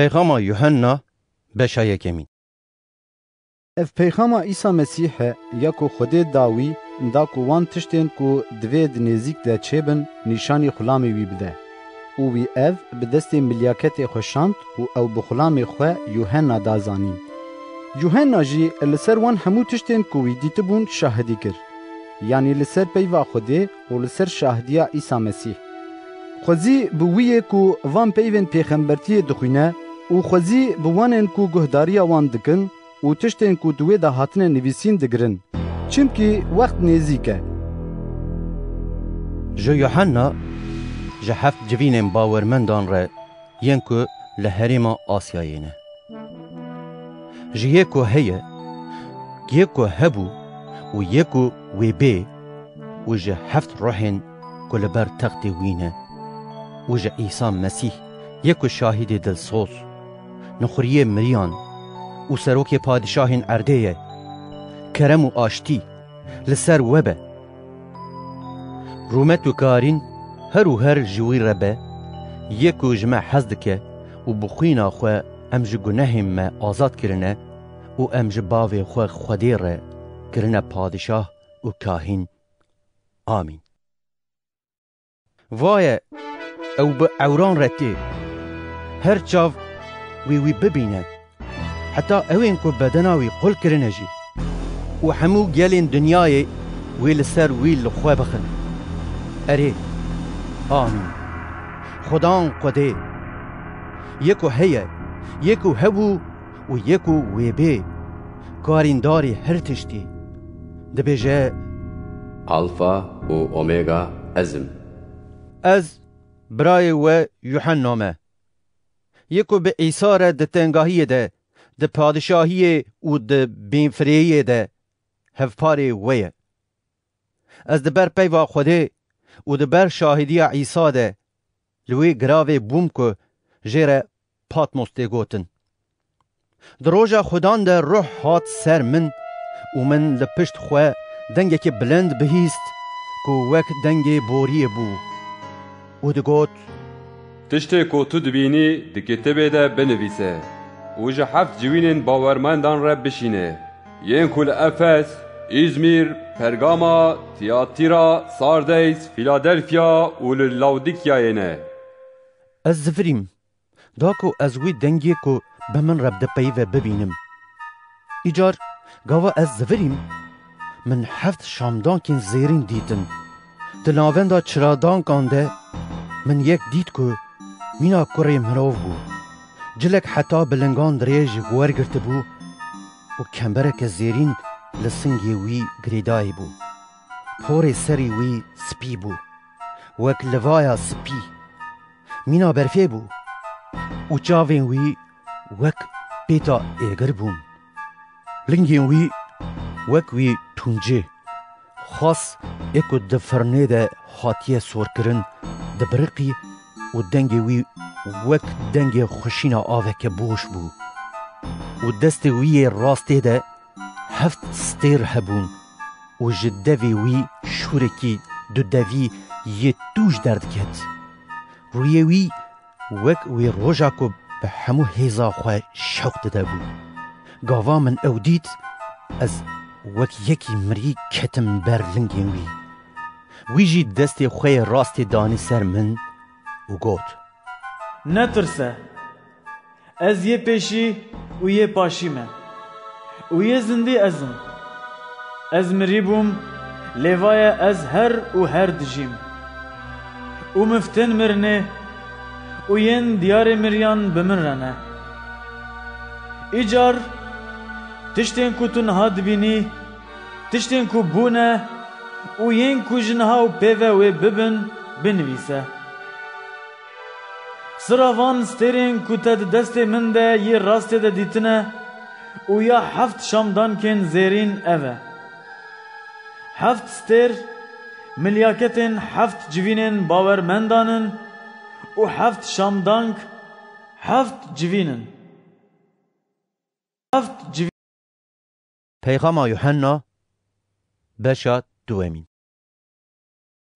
پیغاما یوحنا بشا یکمین. اف پیغاما عیسی مسیح یا کو خود داوی دا کو وان تشتین کو دوید نزیک ده چبن نشانی خلامی وی بده. او وی اف به دست ملیاکت خوشاند و او بخلام خو یوحنا دازانین. یوحنا جی لسر وان همو تشتین کو وی دیتبون شاهدی کر. یعنی لسر پیوا خوده و لسر شاهدیا عیسی مسیح. خوزی بویه کو وان پیون پیغمبرتی دخوینه و خوزی بوانن کو گهداریا وان دکن و تشتین کو دوی دا هاتنه نویسین دگرن. چمکی وقت نزیکه. جو یوحنا جه هفت جوینین باورمندان را ینکو لحریم آسیایینه. جه یکو هیه، یکو هبو و یکو وی بی و جه هفت روحین کل بر تخت وینه و جه عیسی مسیح یکو شاهد دلسوز نخوریه مریان و سروک پادشاهین عردیه کرم و آشتی لسر وبه رومت و کارین هر و هر جوی ربه یکو جمع حزدکه و بخوینا خواه امج گناهم ما آزاد کرنه و امج باوی خواه خودی را کرنه پادشاه و کاهین. آمین. وای او به عوران رتی هر چاو وی ببینه حتی اوین که بدناوی قل کرنه جی و همو گلین دنیای ویل سر ویل خواه بخن. اره آمین. خدان قده یکو هیه یکو هبو و یکو ویبه کارینداری هر تشتی دبیجه الفا و اوميغا ازم از برای و یوحنا یکو به عیسی را ده تنگاهی ده ده پادشاهی و ده بینفریه ده هفپاری ویه از ده بر پیوا خوده و ده بر شاهدی عیسی ده لوی گراوی بوم که جیره پاتموس ده گوتن در روژا خودان ده روح هات سر من و من لپشت خواه دنگه که بلند بهیست که وک دنگه بوریه بو و ده گوت تشتی که تو دبینی ده کتبه ده بنویسه و جه هفت جوینین باورمندان را بشینه ین کل افس İzmir, Pergama, Tiyatira, Sardes, Philadelphia و لاودیکیا یene. از زفریم داکو از وی دنگی کو به من رب ده پیوه ببینم. ایجار گاوا از زفریم من هفت شامدان کن زیرین دیدن. دلاویندا چرادان کانده من یک دید که مینا کره مروف بو. جلک حتی بلنگان دریج ورگرت بو و کمبرک زیرین لسنگی وی گریدای بو. پور سری وی سپی بو. وک لوایا سپی. مینا برفه بو. و چاوین وی وک پیتا ایگر بون. لنگین وی وک وی تونجه. خاص اکو دفرنه ده حاتیه سور کرن دبرقی و دنگی وی وک دنگی خوشینا آوه که بوش بو. و دست وی راسته ده هفت ستیر هبون و جدوی وی شورکی دو دوی یه توش درد کت. روی وی وک وی روژا که به همو هیزا خواه شوق داده بو. گاوا من او دید از وک یکی مری کتم بر لنگین وی. وی جی دست خواه راست دانی سر من و گوت نترسه از یه پیشی و یه پاشی من و یه زندی ازم از مری بوم لیوای از هر دجیم و مفتن مرنه و ین دیار مریان بمرنه ایجار تشتین کو تنها دبینی تشتین کو بونه و ین کو جنها و پیوه و ببن بنویسه سراوان سترین کو تد دست من ده یه راست ده دیتنه و یا هفت شامدان کن زیرین اوه هفت ستر ملیاکتن هفت جوینن باورمندانن و هفت شامدانک هفت جوینن هفت جوینن. پیغام یوحنا بشا دوامین.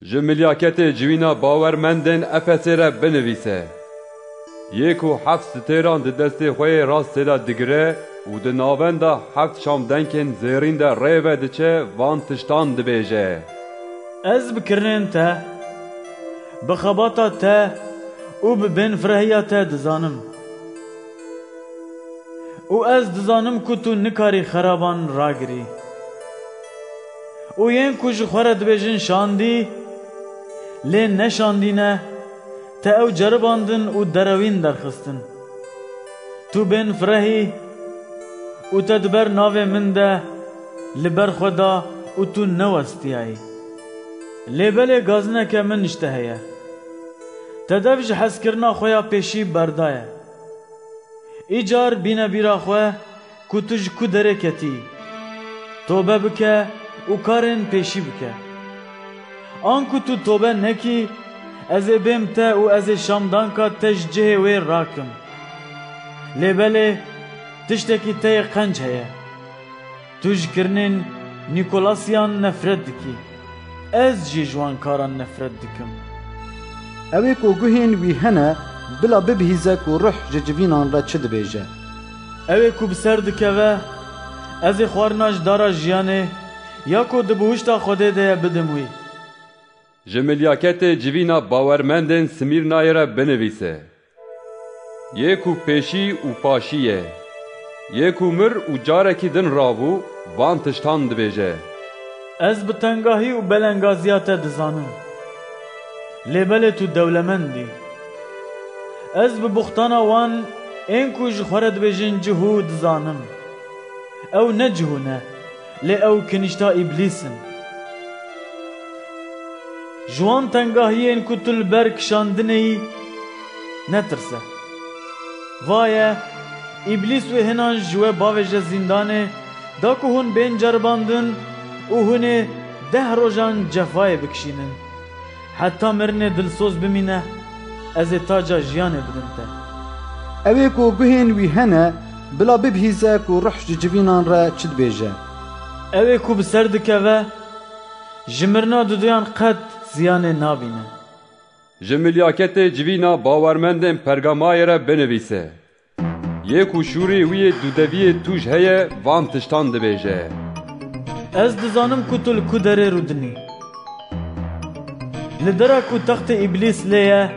جه ملیاکت جوینا باورمندن افسه را بنویسه یکو حفت ستیران ده دست خوی راست دا دگره و ده ناون دا حفت شامدنکن زیرین دا ریوه ده چه وان تشتان ده بیجه. از بکرنین تا بخباتا تا و ببین فرهیا تا دزانم و از دزانم که تو نکاری خرابان راگری و ین کج خورد بیجن شاندی لی نشاندی نه تا او جرباندن و دروین درخستن تو بین فرهی و تدبر ناوه من ده لبر خدا و تو نوستیایی لیبل گازنه که من اشتهیه تدفج حس کرنا خویا پیشی بردایه ایجار بینه بیرا خواه کتوش کدره کتی توبه بکه و کارن پیشی بکه آن کتو توبه نکی از بیم تا و از شامدان که تشجه وی راکم لیبل تشتکی تای قنج هیه توش کرنین نیکولاسیان نفرت دکی از جی جوان کاران نفرت دکم اوه کو گوهین وی هنه بلا ببهیزه کو روح ججوینان را چه دبیجه اوه کو بسر دکه و از خوارناش دارا جیانه یا کو دبوشتا خوده ده بدموی جملیاکت جوینا باورمندن سمیرنای را بنویسه. یکو پیشی و پاشیه. یکو مر و جارکی دن رابو وان تشتان دبیجه. از بتنگاهی و بلنگازیات دزانم لیبل تو دولمندی از ببختانا وان این کج خورد بجن جهو دزانم او نجهو نه لی او کنشتا ابلیسن جوان تنگاهی این کتل برک شاندنی نترسه وایه ابلیس و هنان جوه باوش زندانه دا که هون بین جرباندن و هونه 10 روزان جفای بکشینن حتی مرنه دلسوز بمینه از تاجا جیانه بدنته اوه کو گوهین وی هنه بلا ببهیزه کو روح ججوینان را چه دبیجه اوه کو بسر دکه و جمرنا دودیان قد زیانه نابینه جملیاکت جوینا باورمندن پرگامای را بنویسه. یکو شوری وی دودوی توش هیه وان تشتان دبیجه. از دزانم کتل کدره رودنی لدرا کو تخت ابلیس لیه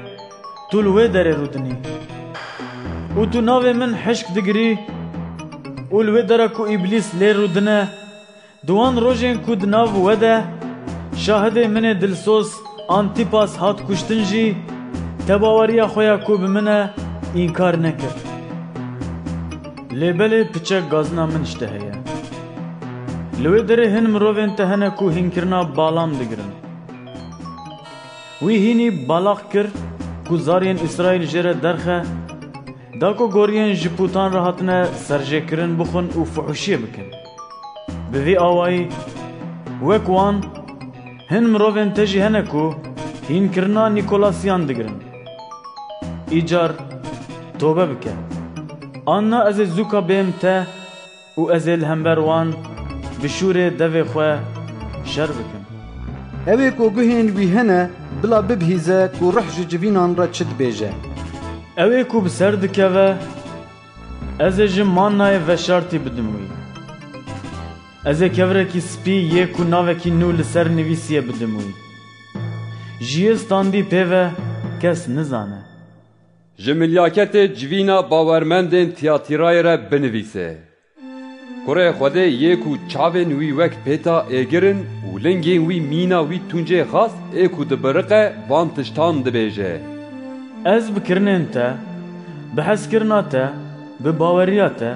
تول وی دره رودنی و تو ناوه من حشک دگری اول وی درا کو ابلیس لی رودنه دوان روژین کود ناو وده شاهد من دلسوز آنتیپاس هات کشتن جی تباوریا خویا کو بمنه اینکار نکرد لیبل پچک گازنا من اشتهیه لوی دره هن مروین تهنه کو هنکرنا بالام دگرن وی هینی بالاق کر کو زارین اسرائیل جره درخه دا کو گورین جپوتان راحتنه سرجه کرن بخون و فحوشیه بکن بوی آوائی وکوان هن مروین تجی هنه کو هنکرنا نیکولاسیان دگرن ایجار توبه بکن آننا از زوکا بیم ته و از الهمبروان بشور دوی خواه شر بکن اوه کو گوهین وی هنه بلا ببهیزه کو روح ججوینان را چه دبیجه اوه کو بسر دکه و از جمان نای و شرطی بدموی از کفره کی سپی یکو ناوه کی نو لسر نویسیه بدموی جیه ستاندی پیوه کس نزانه جملیاکت جوینا باورمندن تیاتیرای را بنویسه. کره خوده یکو چاوین وی وک پیتا ایگرن و لنگین وی مینا وی تونجه خاص ایکو دبرقه وان تشتان دبیجه. از بکرنین تا بحث کرنا تا بباوریا تا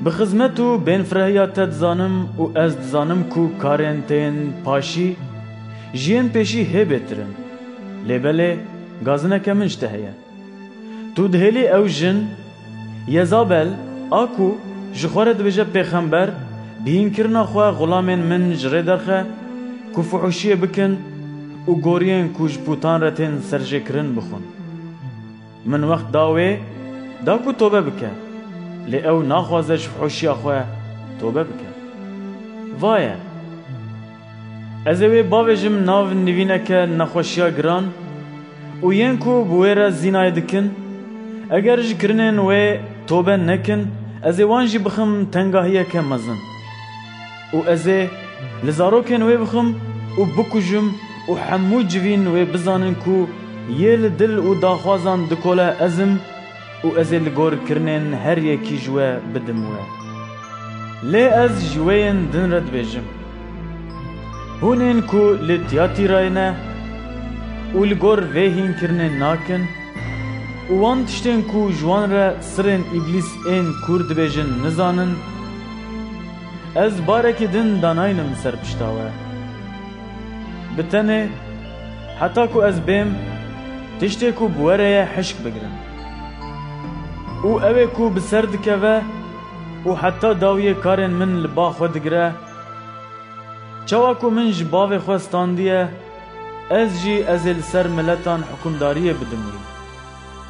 بخزمتو بین فرهیا تا دزانم و از دزانم کو کارین تین پاشی جین پیشی هی بترن لیبله گازنه کمن اشتهیه تو دهلی او جن یزابل آکو جخوره دبیجه پیغمبر بین کرنا خواه غلامین من جره درخه کو فحوشیه بکن و گورین کوش پوتان رتین سرجه کرن بخون من وقت داوی دا کو توبه بکن لی او ناخوازش فحوشیه خواه توبه بکن وایه از اوی باویجم ناو نوینه که نخوشیه گران و ین کو بویره زینای دکن اگر ji kirinên wê tobe nekin ez ê wan jî bixim tengahiyeke mezin û ez ê li zarokên wê bixim û bikujim û hemû civîn wê bizanin ku yê li dil û daxwazan dikole ezim û ez ê li gor kirinên her yekî ji we bidim we. Lê ez ji wê yên din re dibêjim. Hûn ên ku li Tiyatîrayê ne û li gor vê hînkirinê nakin û wan tiştên ku ji wan re sirên îblîs ên kûr dibêjin nizanin, ez barekî din danayînim ser pişta we. Bi tenê heta ku ez bêm tiştê ku bi were ye hişk bigirim û ew ê ku bi ser dikeve û heta dawiyê karên min li ba xwe digire, çawa ku min ji bavê xwe standiye, ez jî ez ê li ser miletan hukmdariyê bidim wî.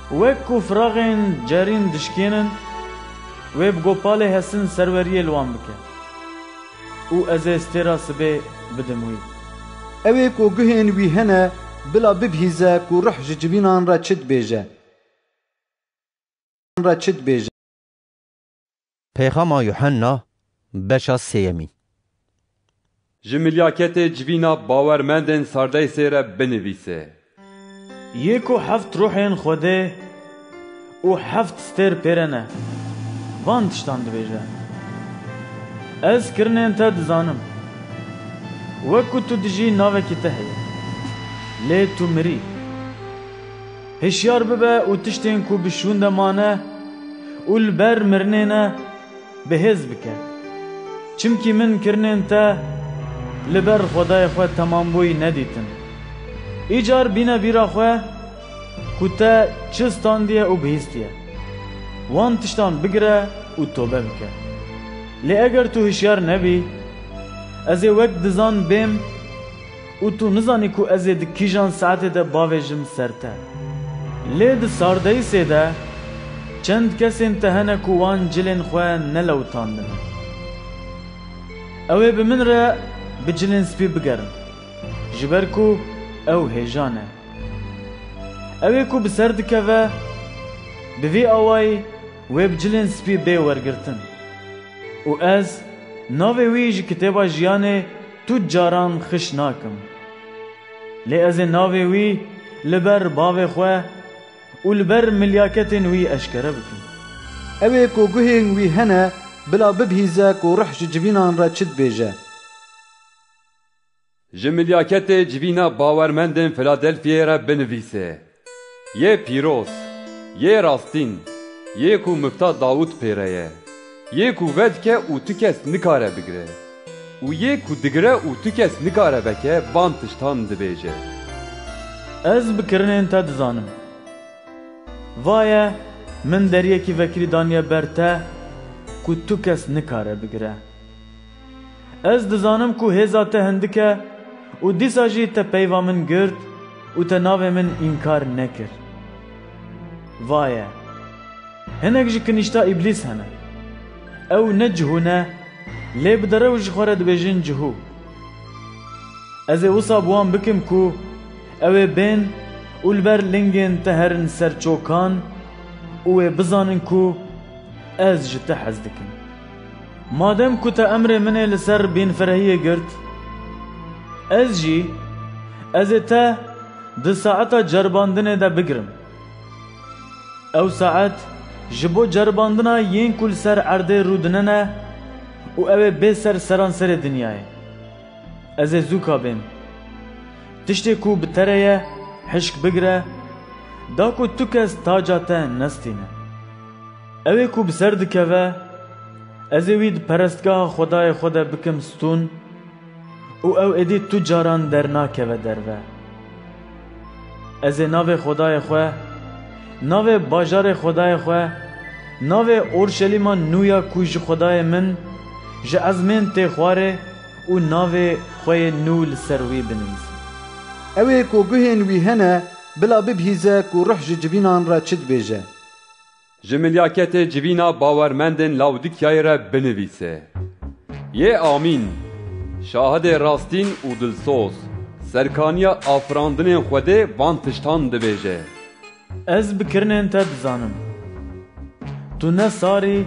Wek ku firaxên cerîn dişkênin, wê bi gopalê hesin serweriyê li wan bike û ez ê stêra sibê bidim wî. Ew ê ku guhên wî hene bila bibihîze ku ruh ji civînan re çi dibêje. Peyxama Yuhanna beşa sêyemîn. Ji milyaketê civîna bawermendên Sardeysê re binivîse. Yê ku heft ruhên Xwedê û heft stêr pêre ne, van tiştan dibêje. Ez kirinên te dizanim. Wekû tu dijî navekî te heye. Lê tu mirî. Hişyar bibe û tiştên ku bişûn de mane û li ber mirinê ne bihêz bike. Çimkî min kirinên te li ber Xwedayê xwe temambûyî nedîtin. Îcar bîne bîra xwe ku te çi standiye û bihîstiye. Wan tiştan bigire û tobe bike. Lê eger tu hişyar nebî, ez ê wek dizan bêm û tu nizanî ku ez ê di kîjan saetê de bavêjim ser te. Lê di Sardeysê de çend kesên te hene ku wan cilên xwe nelewtandin. Ew ê bi min re bi cilên spî bigerin, ji ber ku ew hêjan e. Ew ê ku bi ser dikeve, bi vê awayî wê bi cilên spî bê wergirtin. û ez navê wî ji kitêba jiyanê tu caran xiş nakim. Lê ez ê navê wî li ber bavê xwe û li ber milyaketên wî eşkere bikim. Ew ê ku guhên wî hene bila bibihîze ku ruh ji civînan re çi dibêje. Ji milyaketê civîna bawermendên Filadelfiyê re binivîse. Yê pîroz, yê rastîn, yê ku mifta Dawûd pêre ye. Yê ku vedike û tu kes nikare bigire. û yê ku digire û tu kes nikare veke van tiştan dibêje. Ez bi kirinên te dizanim. Vaye min deryekî vekirî daniye ber te ku tu kes nikare bigire. Ez dizanim ku hêza te hindik e û dîsa jî te peyva min girt û te navê min înkar nekir. Vaye hinek ji kinîşta îblîs hene. Ew ne cihû ne, lê bi derew ji xwe re dibêjin cihû. Ez ê wisa bi wan bikim ku ew ê bên û li ber lingên te herin ser çokan û ê bizanin ku ez ji te hez dikim. Madem ku te emrê min ê li ser bînferehiyê girt, ez jî ez ê te di saeta cerbandinê de bigirim. Ew saet ji bo cerbandina yên ku li ser erdê rûdinene û ew ê bê ser seranserê dinyayê. Ez ê zûka bêm. Tiştê ku bi te re ye hişk bigire, da ku tu kes taca te nestîne. Ew ê ku bi ser dikeve, ez ê wî di perestgeha Xwedayê xwe de bikim stûn û ew êdî tu caran dernakeve derve. Ez ê navê Xwedayê xwe, navê bajarê Xwedayê xwe, navê Orşelîma nûya ku ji Xwedayê min ji ezmên tê xwarê û navê xwe yê nû li ser wî binivîsim. Ew ê ku guhên wî hene bila bibihîze ku ruh ji civînan re çi dibêje. Ji milyaketê civîna bawermendên Lawdîkyayê re binivîse. Yê amîn, şahidê rastîn û dilsoz, serkaniya afirandinên Xwedê van tiştan dibêje. Ez bi kirinên te dizanim. تو نه ساری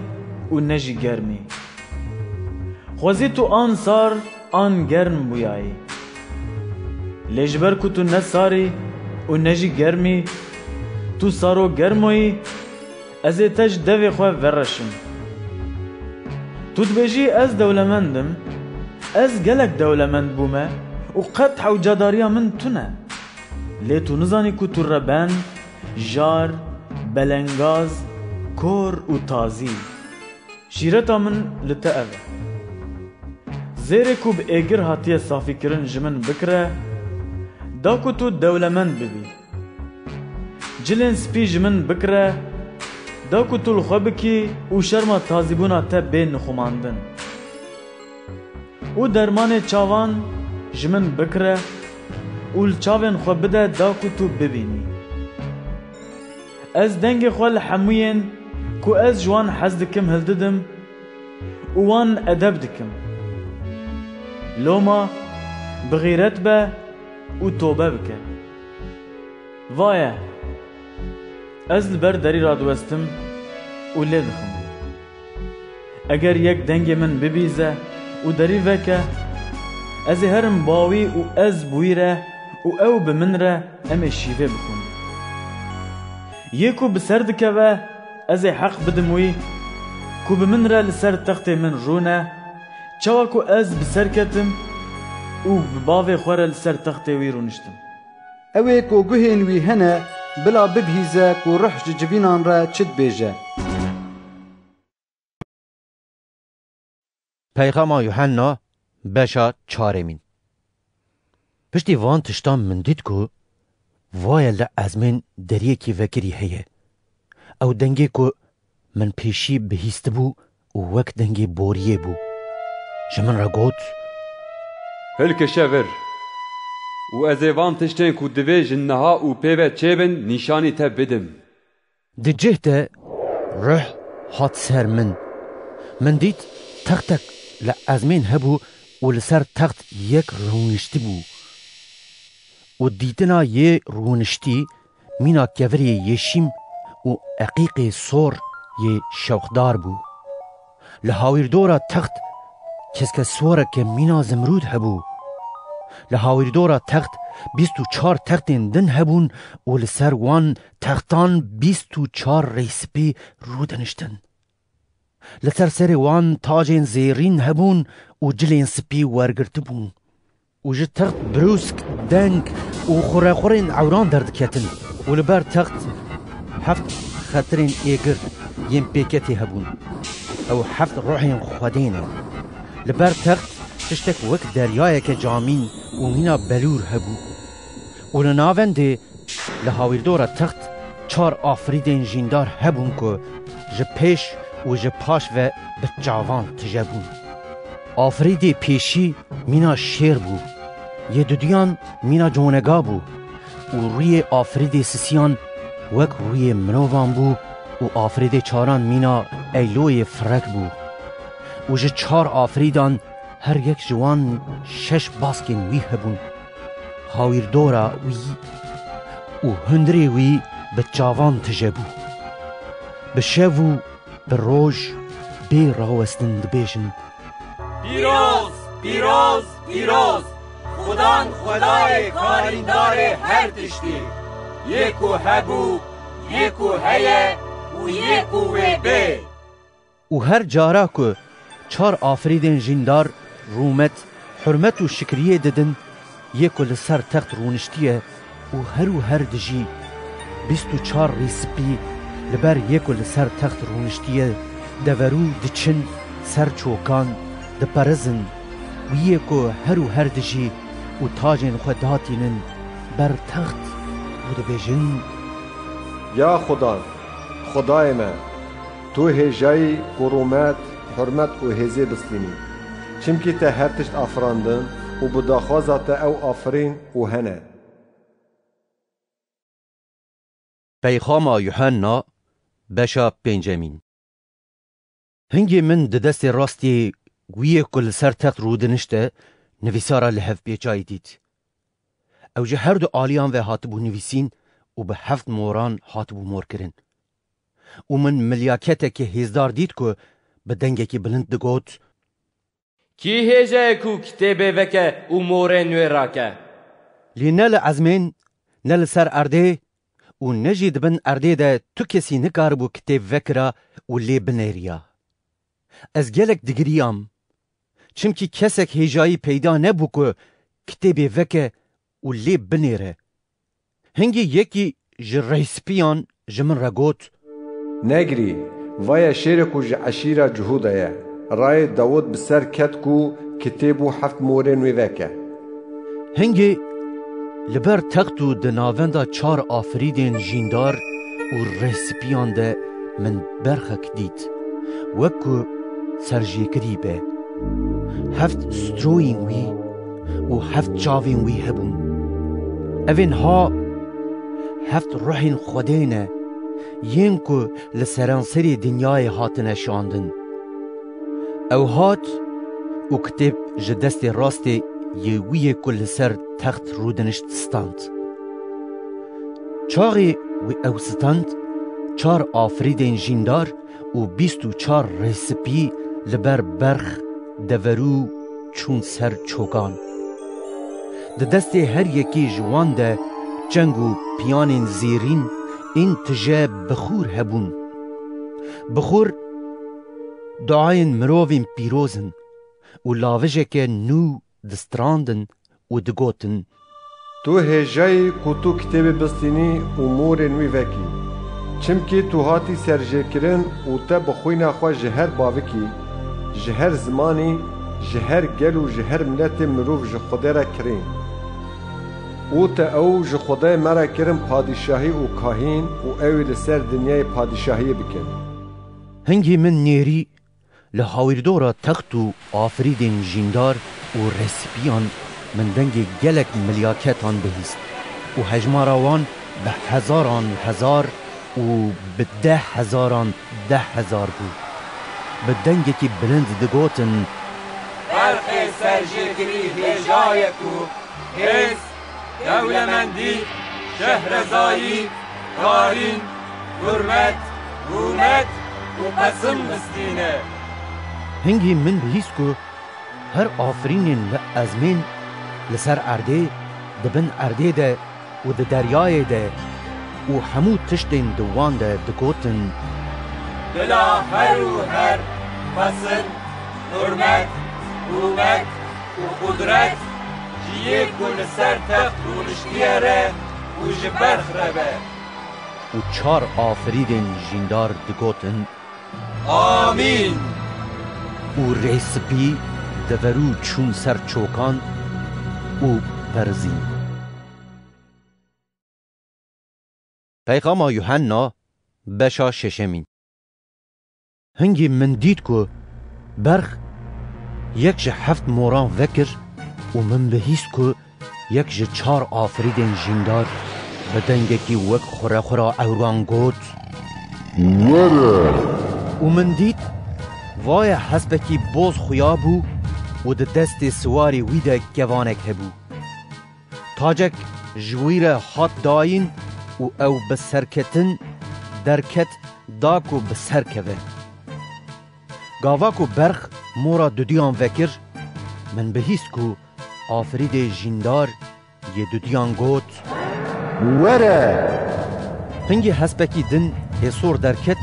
و نه جی گرمی خوزی تو آن سار آن گرم بویایی لیجبر کو تو نه ساری و نه جی گرمی تو سارو گرموی از تج دوی خواه ورشم تو دبیجی از دولمندم از گلک دولمند بومه و قد حوجاداریا من تونه لی تو نزانی کو تو ربن جار بلنگاز کور و تازی شیرتا من لته اوه زیره کو به ایگر هاتیه صافی کرن جمن بکره دا کو تو دولمند ببی جلن سپی جمن بکره دا کو تو الخوابکی و شرما تازیبونا تا بین نخوماندن و درمان چاوان جمن بکره و الچاوین خواب بده دا کو تو ببینی از دنگ خوال حموین کو از جوان حز دکم هلددم و وان ادب دکم لوما بغیرت به و توبه بکه وایه از لبر دری را دوستم و لی دخم اگر یک دنگ من ببیزه و دری وکه از هرم باوی و از بویره و او بمن را ام شیوه بخون یکو بسر دکه و از حق بدموی کو بمن را لسر تخت من رونه چوا کو از بسر کتم و بباوی خوره لسر تخت وی رونشتم اوه کو گوهین وی هنه بلا ببهیزه کو روح جبینان را چد بیجه پیغام یوحنا بشا چارمین پشتی وان تشتام من دید کو وای لعزمین دریه کی وکری هیه او دنگی کو من پیشی بهیست بو و وک دنگی بوریه بو جمن را گوت هلک شور و از وان تشتین کو دوی جنها و پیوه چیبن نشانی تا بدم دی جهت روح هات سر من دید تختک لعزمین هبو و لسر تخت یک رونشتی بو و دیدنا یه رونشتی مینا کوری یشیم و عقیق سور یه شوخدار بو لحاویر دورا تخت کسک سوره که مینا زمرود هبو لحاویر دورا تخت 24 تختین دن هبون و لسر وان تختان 24 ریسپی رودنشتن لسر سر وان تاجین زیرین هبون و جلین سپی ورگرت بون و جه تخت بروسک دنگ و خورین عوران درد کتن و لبر تخت 7 خطرین ایگر یم پیکتی هبون او 7 روحین خودینه لبر تخت تشتک وک دریای که جامین و مینا بلور هبو و لناونده لحاویر دورا تخت 4 آفریدین جیندار هبون که جه پیش و جه پاش و بچاوان تجبون آفریدی پیشی مینا شیر بو یه دودیان مینا جونگا بو و روی آفریدی سسیان وک روی منوان بو و آفریدی چاران مینا ایلوی فرک بو و جه 4 آفریدان هر یک جوان 6 باسکین وی هبون هاویر دورا وی و هندری وی بچاوان تجبو بشوو بروج بی راوستن دبیشن پیروز پیروز پیروز خدان خدای کاریندار هر تشتی یکو هبو یکو هیه و یکو وی بی و هر جارا که 4 آفریدین جیندار رومت حرمت و شکریه ددن یکو لسر تخت رونشتیه و هر دجی 24 ریسپی لبر یکو لسر تخت رونشتیه دورو دچن سر چوکان دپرزن و یکو هر دجی و تاجین خوداتینن بر تخت و دبیجن یا خدا خدای من تو هجای قرومت حرمت و هزی بسلینی چمکی تا هر تشت آفراندن و بداخوازات او آفرین و هنه پیغام یوحنا بشا پنجمین هنگی من دست راستی گویه کل سر تخت رودنشته نویسارا لحف بیچای دید اوجه هر دو آلیان و هاتبو نویسین و به 7 موران هاتبو مور کرن و من ملیاکتك هزدار دید که بدنگکی بلند دگوت کی هجه کو کتابه وکه و موره نوی راکه لی نل عزمین نل سر ارده و نجید بن ارده ده تو کسی نکار بو کتاب وکرا و لی بنیریا. از گلک دگریم چمکی کسک هجایی پیدا نبو که کتاب وکه و لی بنیره. هنگی یکی جریسپیان جمن را گوت نگری ویا شیر کو عشیره جهوده رای داود بسر کت کو کتابو هفت موره نوی وکه. هنگی لبر تختو دناوندا 4 آفریدین جیندار و ریسپیان ده من برخک دید وکو سرجیکری به 7 ستروین وی و 7 چاوین وی هبون. اوین ها 7 روحین خودینه ین که لسرانسری دنیای هاتنه شاندن. او هات و کتب جدست راستی یویه کل سر تخت رودنشت ستاند. چاقی و او ستاند 4 آفریدین جیندار و 24 ریسپی لبر برخ دورو چون سر چوگان. ده دست هر یکی جوان ده جنگ و پیان زیرین این تجه بخور هبون. بخور دعاین مرووین پیروزن و لاوجه که نو دستراندن و دگوتن تو هجای کو تو کتاب بستینی امور نوی وکی چمکی تو هاتی سرجه کرن و تا بخوینا خواه جهر باوکی جهر زمانی جهر گل و جهر ملت مروف جخوده را کرین او تا او جخوده مرا کرن پادشاهی و کاهین و اوی لسر دنیای پادشاهی بکن. هنگی من نیری لحاویردورا تخت و آفریدین جیندار و رسپیان من دنگ گلک ملیاکتان بهیست و هجماراوان به هزاران هزار و به 10,000 10,000 بود. به دنگی که بلند دگوتن برخ سرجگری هجای کو هز دولمندی شهرزایی کارین حرمت حکومت و قسم بستینه. هنگی من بهیست که هر آفرینین لازمین لسر ارده دبن ارده ده و ده دریای ده و همو تشتین دوان ده دگوتن بلا هر و هر فصل حرمت حکومت و قدرت جیه کل سر تخت و نشتیره و جبرخ ربه. و 4 آفریدین جیندار دگوتن آمین. و ریسپی دورو چون سر چوکان و برزین. پیغام یوحنا بشا 6. هنگی من دید که برخ یک جه 7 موران وکر و من بهیست که یک جه 4 آفریدین جیندار بدنگکی وک خورا خورا اوروان گوت و من دید وای حسبکی بوز خویا بو و ده دست سواری ویده گوانک هبو. تاجک جویر هات داین و او بسرکتن درکت داکو بسرکوه. گاواکو برخ مورا دودیان وکر من بهیست که آفرید جیندار یه دودیان گوت وره. هنگی حسبکی دن حسور درکت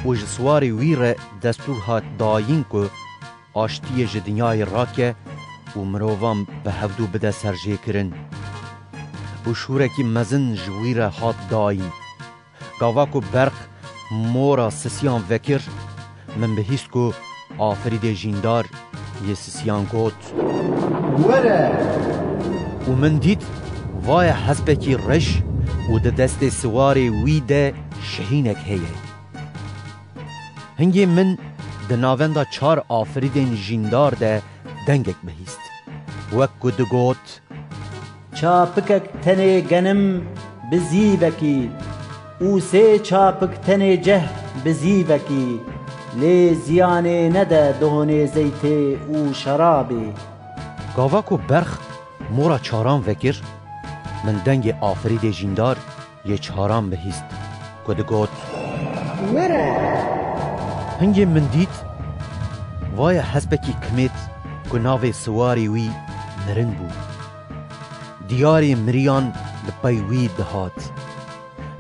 و جسواری ویر دستور هات داین که آشتی جدنیای راکه و مرووان به هفدو بده سرجه کرن و شورکی مزن جویر هات داین. گاواکو برخ مورا سسیان وکر من بهیست که آفرید جیندار یه سسیان گوت وره. و من دید وای حسبکی رش و ده دست سواری ویده شهینک هیه. هنگی من ده ناوندا 4 آفریدین جیندار ده دنگک بهیست وکو ده گوت چاپکک تنه گنم بزیوکی او 3 چاپک تنه جه بزیوکی لی زیانه نده دهونه زیته او شرابه. گاواکو برخ مورا 4 وکر من دنگ آفرید جیندار یه 4 بهیست که ده گوت هنگی من دیت وای حسبکی کمیت که ناو سواری وی مرن بو دیاری مریان لپای وی دهات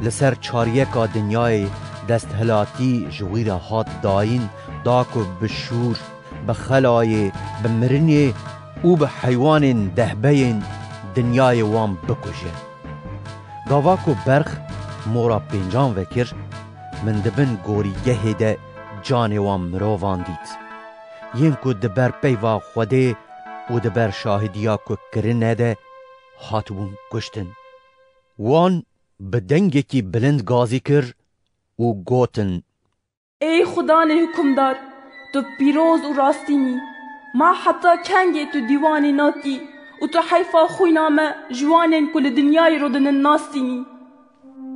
لسر چاریکا دنیای دست هلاتی جویر هات داین داکو بشور بخلای بمرنی او به حیوان دهبین دنیای وان بکشه گاواکو برخ مورا پینجان وکر من دبن گوری گهی ده جان وان مروان دید ین کو دبر پیوا خوده و دبر شاهدیا کو کرنه ده هاتبون گشتن وان به دنگی کی بلند گازی کر و گوتن ای خدا نه حکمدار تو پیروز و راستینی ما حتی کنگی تو دیوانی ناکی و تو حیفا خوینامه جوانین کل دنیای رو دن ناستینی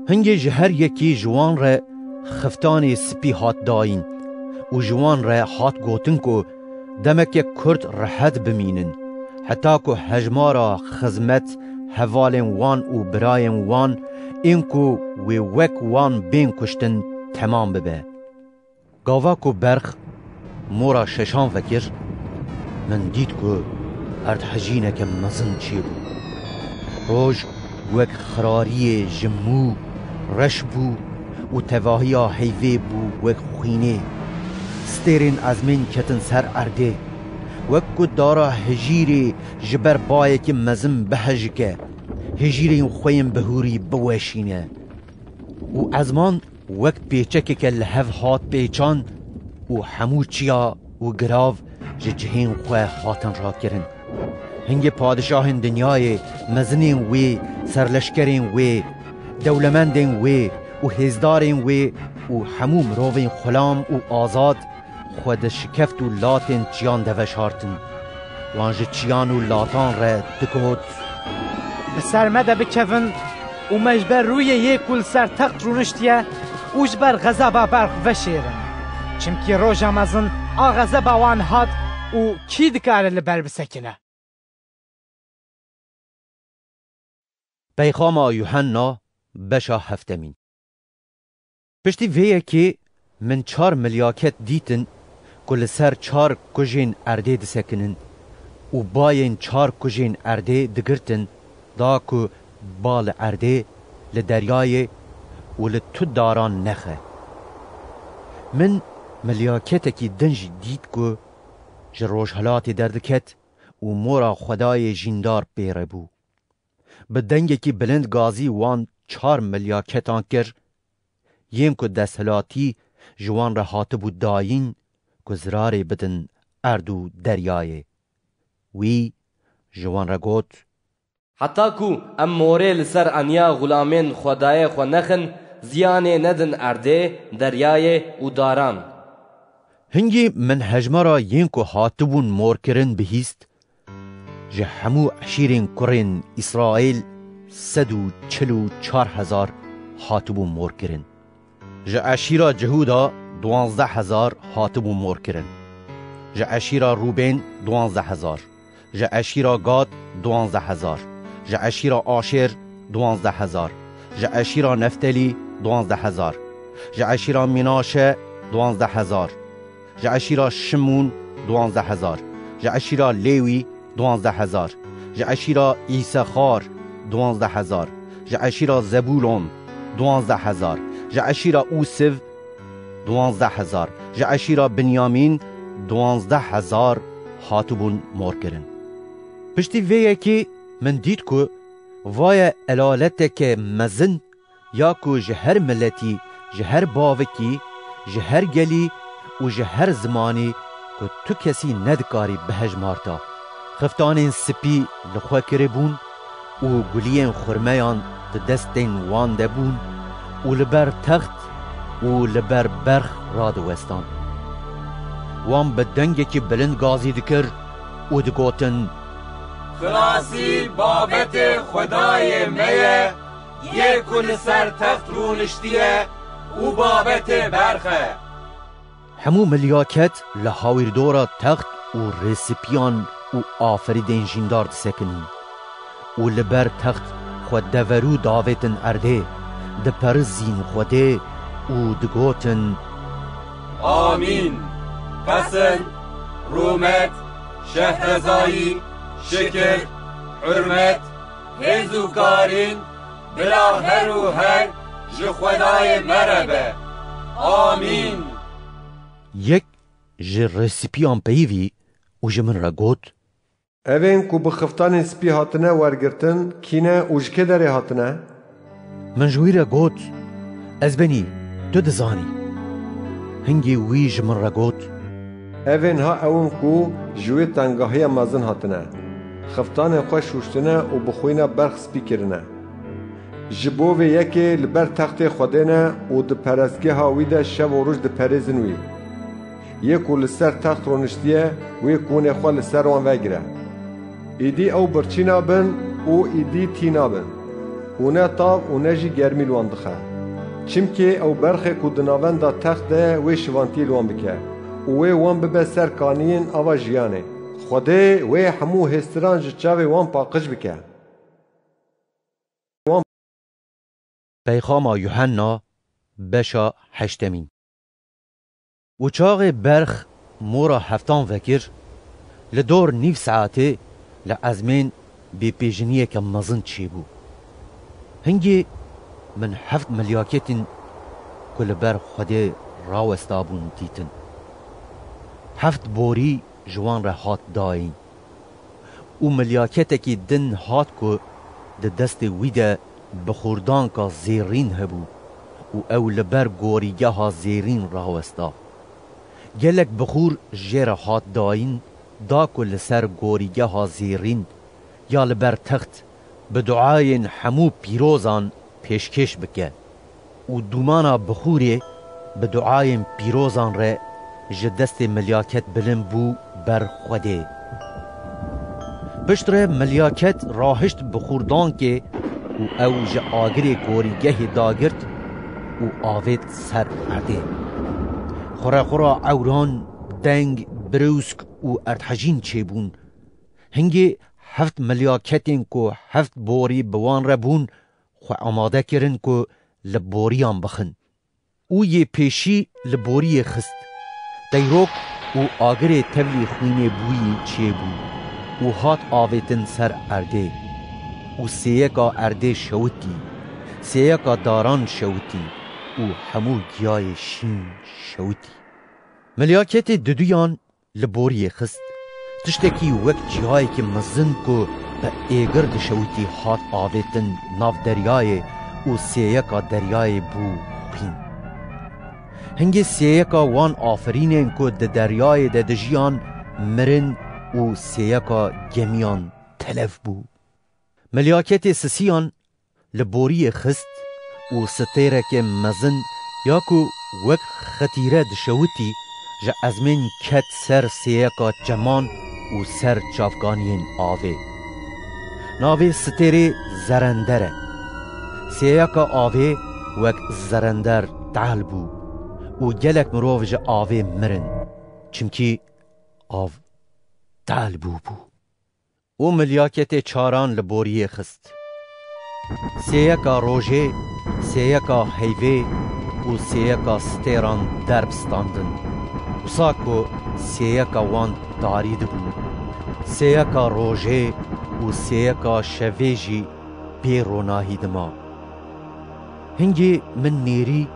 هنگی جهر یکی جوان را خفتانی سپی هات داین و جوان را هات گوتن کو دمک کرد رحت بمینن حتی که هجمارا خزمت حوالین وان و براین وان اینکو وی وک وان بین کشتن تمام ببه گاوا کو برخ مورا ششان فکر من دید که ارد حجینه که مزن چی بو روش وک خراری جمو رش بو و تواهیا حیوه بو وک خوینه ستیرین از من کتن سر ارده وکو دارا هجیری جبر بایه که مزم بهجکه هجیری خویم بهوری بوشینه و ازمان وقت پیچکه که لحف هات پیچان و همو چیا و گراو جهین خواه هاتن را کرن هنگ پادشاهن دنیای مزنین وی سرلشکرین وی دولمندین وی و هزدارین وی و همو مروین خلام و آزاد خود شکفت و لاتن چیان دوشارتن وانج چیان و لاتان را دکوت سرمده بکفن و مجبر روی یک کل سر تخت رونشتیه و جبر غذابا برخ وشیرن چمکی روژا مزن آغذابا وان هاد و کی دکاره لبر بسکنه پیغام یوحنا بشا هفتمین پشتی ویه که من 4 ملیاکت دیتن کل سر 4 کجین ارده دسکنن و باین 4 کجین ارده دگرتن دا که بال ارده لدریای و لتو داران نخه من ملیاکت کی دنج دید که جروش حالات دردکت و مورا خدای جیندار پیره بو به دنگی کی بلند گازی وان 4 ملیاکتان کر یم که دستلاتی جوان را هاته بود داین که زراری بدن اردو دریای وی جوان را گوت حتی کو ام موره لسر انیا غلامین خدای خو نخن زیانه ندن ارده دریای و داران هنگی من هجمارا ین که هاته بون مور کرن بهیست جه همو عشیرین کرن اسرائیل 144,000 هاته بون مور کرن جه عشیرا جهودا 12,000 هاته بون مور کرن جه عشیرا روبین 12,000 جه عشیرا گاد 12,000 جه عشیرا آشر 12,000 جه عشیرا نفتلی 12,000 جه عشیرا مناشه 12,000 جه عشیرا شمون 12,000 جه عشیرا لیوی 12,000 جه عشیرا ایسخار 12,000 جه عشیرا زبولون 12,000 جه عشیرا اوسف 12,000 جه عشیرا بنیامین 12,000 هاتبون مور کرن پشتی ویه که من دید که وای علالت که مزن یا که جهر ملتی جهر باوکی جهر گلی و جهر زمانی که تو کسی ندکاری بهج مارتا خفتان سپی لخوا کربون و گلین خرمیان دستین وانده بون و لبر تخت و لبر برخ رادوستان وان به دنگی که بلند گازی دکر و دگوتن خلاصی بابت خدای میه یک کل سر تخت رونشتیه و بابت برخه همو ملیاکت لحاویر دورا تخت و رسیپیان و آفریدین جیندار دسکنین و لبر تخت خود دورو داویتن ارده ده پر زین خوده و دگوتن آمین. قسن، رومت، شهرزایی، شکر، حرمت، هزوکارین، بلا هر و هر جخودای مربه. آمین. یک جه رسیپیان پیوی و جه من را گوت اوین کو بخفتان سپی هاتنه ورگرتن کینه اوجکه داره هاتنه؟ من جوی را گوت از بنی تو دزانی هنگی وی جه من را گوت اوین ها اون کو جوی تنگاهی مازن هاتنه خفتان خوش شوشتنه و بخوینه برخ سپی کرنه جبو و یکی لبر تخت خودنه و ده پرستگه هاوی ده شب و روش ده پرزنوی یکو لسر تخت رونشتیه و یکو نخوا لسر وان وگره ایدی او برچینا بن و ایدی تینا بن و نه تاب و نه جی گرمی لوان دخه چمکه او برخه کو دناون دا تخت ده و شوانتی لوان بکه و وان ببه سر کانین آوا جیانه خوده و همو هستران جچاوه وان پاقش بکه پیغام یوحنا بشا هشتمین و چاق برخ مورا هفتان وکر لدور نیف ساعته لعزمین بی پیجنیه که مزن چی بو هنگی من 7 ملیاکتین کل بر خوده راوستابون دیتن 7 بوری جوان را هات داین و ملیاکته که دن هات که ده دست ویده بخوردان که زیرین هبو و او لبر گوریگه ها زیرین راوستا گلک بخور جیر هات داین دا کل سر گوریگه ها زیرین یا لبر تخت بدعاین همو پیروزان پیشکش بکه و دومانا بخوری بدعاین پیروزان را جدست ملیاکت بلن بو بر خوده پشتر ملیاکت راهشت بخوردان که و او جه آگری گوریگه داگرد و آوید سر عده خورا اوران دنگ بروسک و ارتحجین چه بون هنگی 7 ملیاکتین که 7 بوری بوان ربون خو آماده کرن که لبوریان بخن او یه پیشی لبوری خست دیروک و آگری تولی خوینه بویی چه بو و هات آویدن سر عرده و سیکا عرده شوتی سیکا داران شوتی و همو گیای شین شوتی ملیاکت ددویان لبوری خست تشتکی وقت جیهایی که مزن که به ایگر شوتی هات آویتن ناف دریای و سیکا دریای بو خین هنگی سیکا وان آفرینین که ده دریای ده دجیان مرن و سیکا گمیان تلف بو ملیاکت سسیان لبوری خست و ستیرک مزن یا که وقت خطیره دشوتی جا ازمین کت سر سیکا جمان و سر چافگانین آوه ناوه ستیره زرندره سیکا آوه وقت زرندر دعال بو و گلک مروف جا آوه مرن چمکی آو دعال بو و ملیاکت چاران لبوری خست سیکا روژه سیکا حیوه و سیکا ستیران درب ستاندن و ساکو سیکا وان دارید بو سیکا روژه و سیکا شویجی پیروناهی دما هنگی من نیری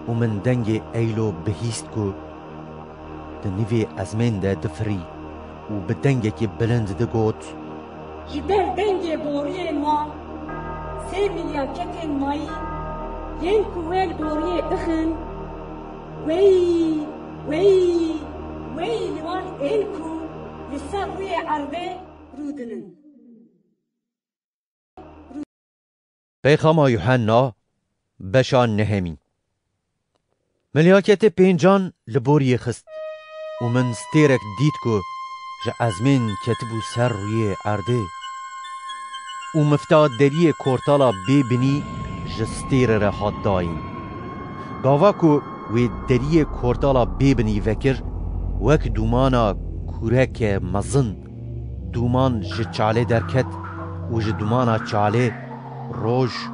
و من دنگ ایلو بهیست کو دنوی ازمین ده دفری و بدنگه که بلند ده گوت جبر دنگ بوری ما 3 ملیاکت مایی ین کویل بوری اخن وی لوان اینکو لسروی عربه رودنن پیغام یوحنا بشان نهمی ملیاکت پینجان لبوری خست و من ستیرک دید که جا ازمین کتبو سر روی عرده و مفتاد دری کورتالا ببینی جا ستیر را حد داین گاوا که وی دری کورتالا ببینی وکر وک دومانا کورک مزن دومان جا چاله درکت و جا دومانا چاله روش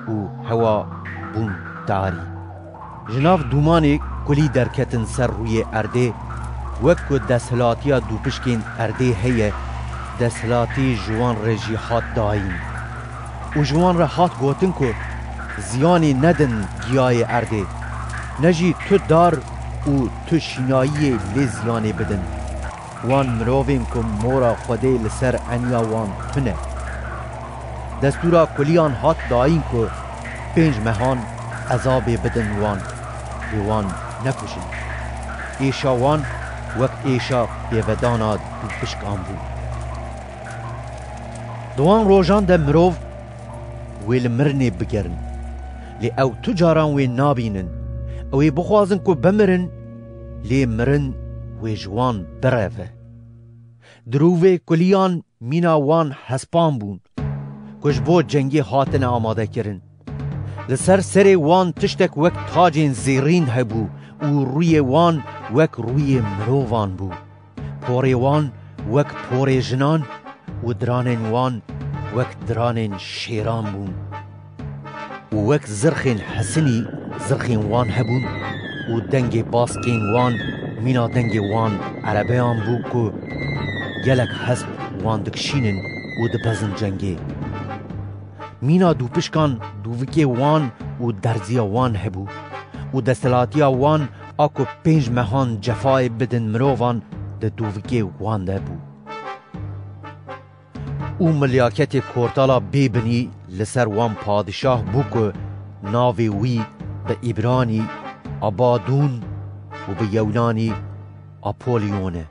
و هوا بون داری جناف دومانی کلی درکتن سر روی ارده وک که دستهلاتیا دو پشکین ارده هیه دستهلاتی جوان رجی هات داین و جوان را هات گوتن که زیانی ندن گیای ارده نجی تو دار و تو شینایی لی زیانی بدن وان مروفین که مورا خوده لسر انیا وان تنه دستورا کلیان هات داین که 5 مهان عذاب بدن وان نکشن ایشا وان وک ایشا بیودانا دو پشکان بود دوان روژان ده مروف ویل مرنه بگرن لی او تجاران وی نابینن اوی بخوازن که بمرن لی مرن وی جوان برفه درووه کلیان مینا وان حسپان بون کش بو جنگی هاتن آماده کرن لسر سر وان تشتک وک تاجین زیرین هبو و روی وان وک روی مرووان بو پوری وان وک پوری جنان و درانین وان وک درانین شیران بون و وک زرخین حسنی زرخین وان هبون و دنگ باسکین وان مینا دنگ وان عربیان بو که گلک حسب وان دکشینن و دپزن جنگی مینا دو پشکان دووکی وان و درزیا وان هبو و دستلاتیا وان اکو 5 مهان جفای بدن مرووان ده دووکی وان ده بو او ملیاکت کورتالا بیبنی لسر وان پادشاه بو که ناوی وی به ایبرانی آبادون و به یونانی آپولیونه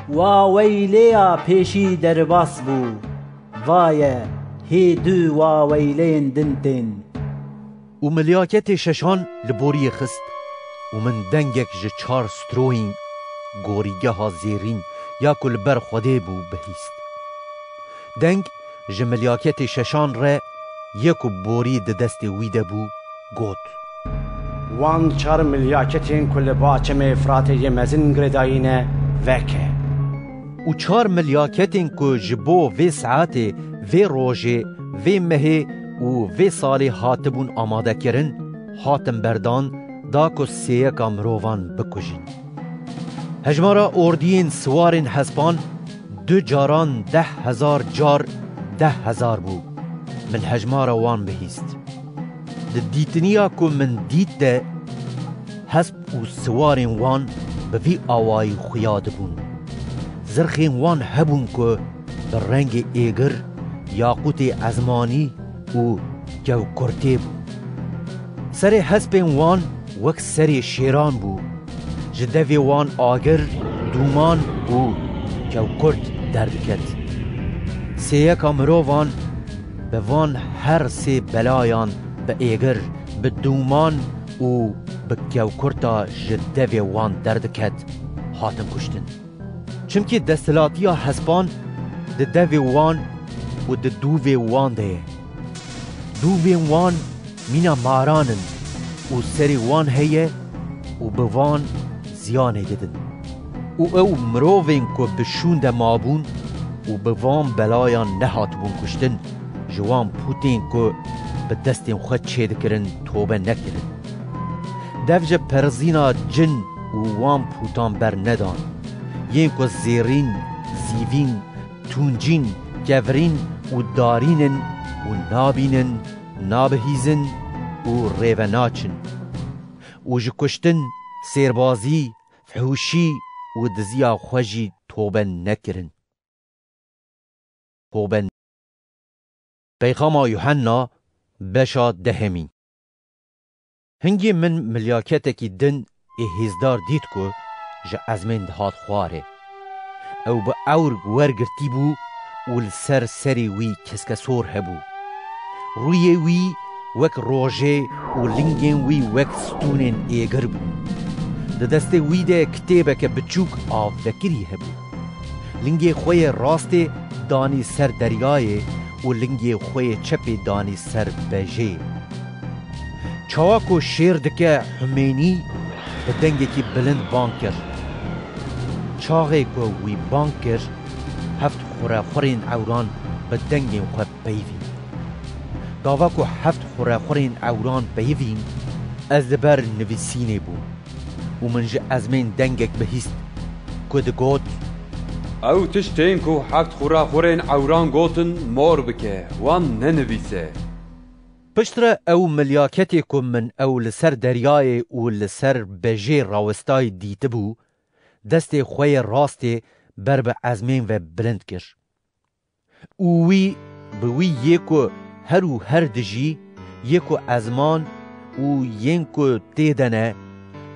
واویلیا پیشی درباس بو وایه هی دو واویلین دنتین و ملیاکت ششان لبوری خست و من دنگک ج 4 ستروین گوریگه ها زیرین یا کل بر خوده بو بهیست دنگ ج ملیاکت ششان ره یکو بوری ده دست ویده بو گوت وان 4 ملیاکتین کل باچم افرات یمزن گرداینه وکه و 4 ملیاکتین که جبو وی ساعت وی روژه وی مهه و وی سالی هاتبون آماده کرن هاتم بردان دا که 3 مروان بکجین هجمارا اردین سوارین حسبان 2 جاران 10,000 جار 10,000 بو من هجمارا وان بهیست ده دیتنیا که من دیت ده حسب و سوارین وان به وی آوائی خیاد بون زرخین وان هبون که به رنگ ایگر یاقوت ازمانی و کوکرته بو سر حسب وان وک سر شیران بو جدوی وان آگر دومان و کوکرت دردکت 3 مروان به وان هر 3 بلایان به ایگر به دومان و به کوکرتا جدوی وان دردکت هاتن کشتن چمکی دستلاتیا حسبان ده دوی وان و ده دوی وان ده دوی وان مینا مارانن و سری وان هیه و به وان زیانه دیدن و او مرووین که بشون ده مابون و به وان بلایان نهات بون کشتن جوان پوتین که به دستین خود چید کرن توبه نکرن دفج پرزینا جن و وان پوتان بر ندان یین که زیرین زیوین تونجین گورین و دارینن و نابینن نابهیزن و ریوناچن و جکشتن سیربازی فحوشی و دزیا خوشی توبه نکرن توبه پیغام یوحنا بشا دهمی هنگی من ملیاکتکی دن هزدار دید که جا ازمین دهات خواره او با اور ورگرتی بو و لسر سری وی کسکسور هبو روی وی وک روژه و لنگین وی وک ستونین ایگر بو ده دست وی ده کتیبه که بچوک آفکری هبو لنگی خوی راست دانی سر دریای و لنگی خوی چپ دانی سر بجه چاواکو شیر دکه همینی به دنگی که بلند بانکر چاقی که وی بانکر هفت خوره خورین اوران به دنگی خواه بیوین داوا که هفت خوره خورین اوران بیوین از دبر نویسینه بو و من جه ازمین دنگک بهیست که دگوت او تشتین که حفت خورا خورین عوران گوتن مور بکه وان ننویسه پشتر او ملیاکتی که من او لسر دریای و لسر بجه راوستای دیده بو دست خوی راسته بر به ازمین و بلند کر اوی بوی یکو هر دجی یکو ازمان و ینکو تیدنه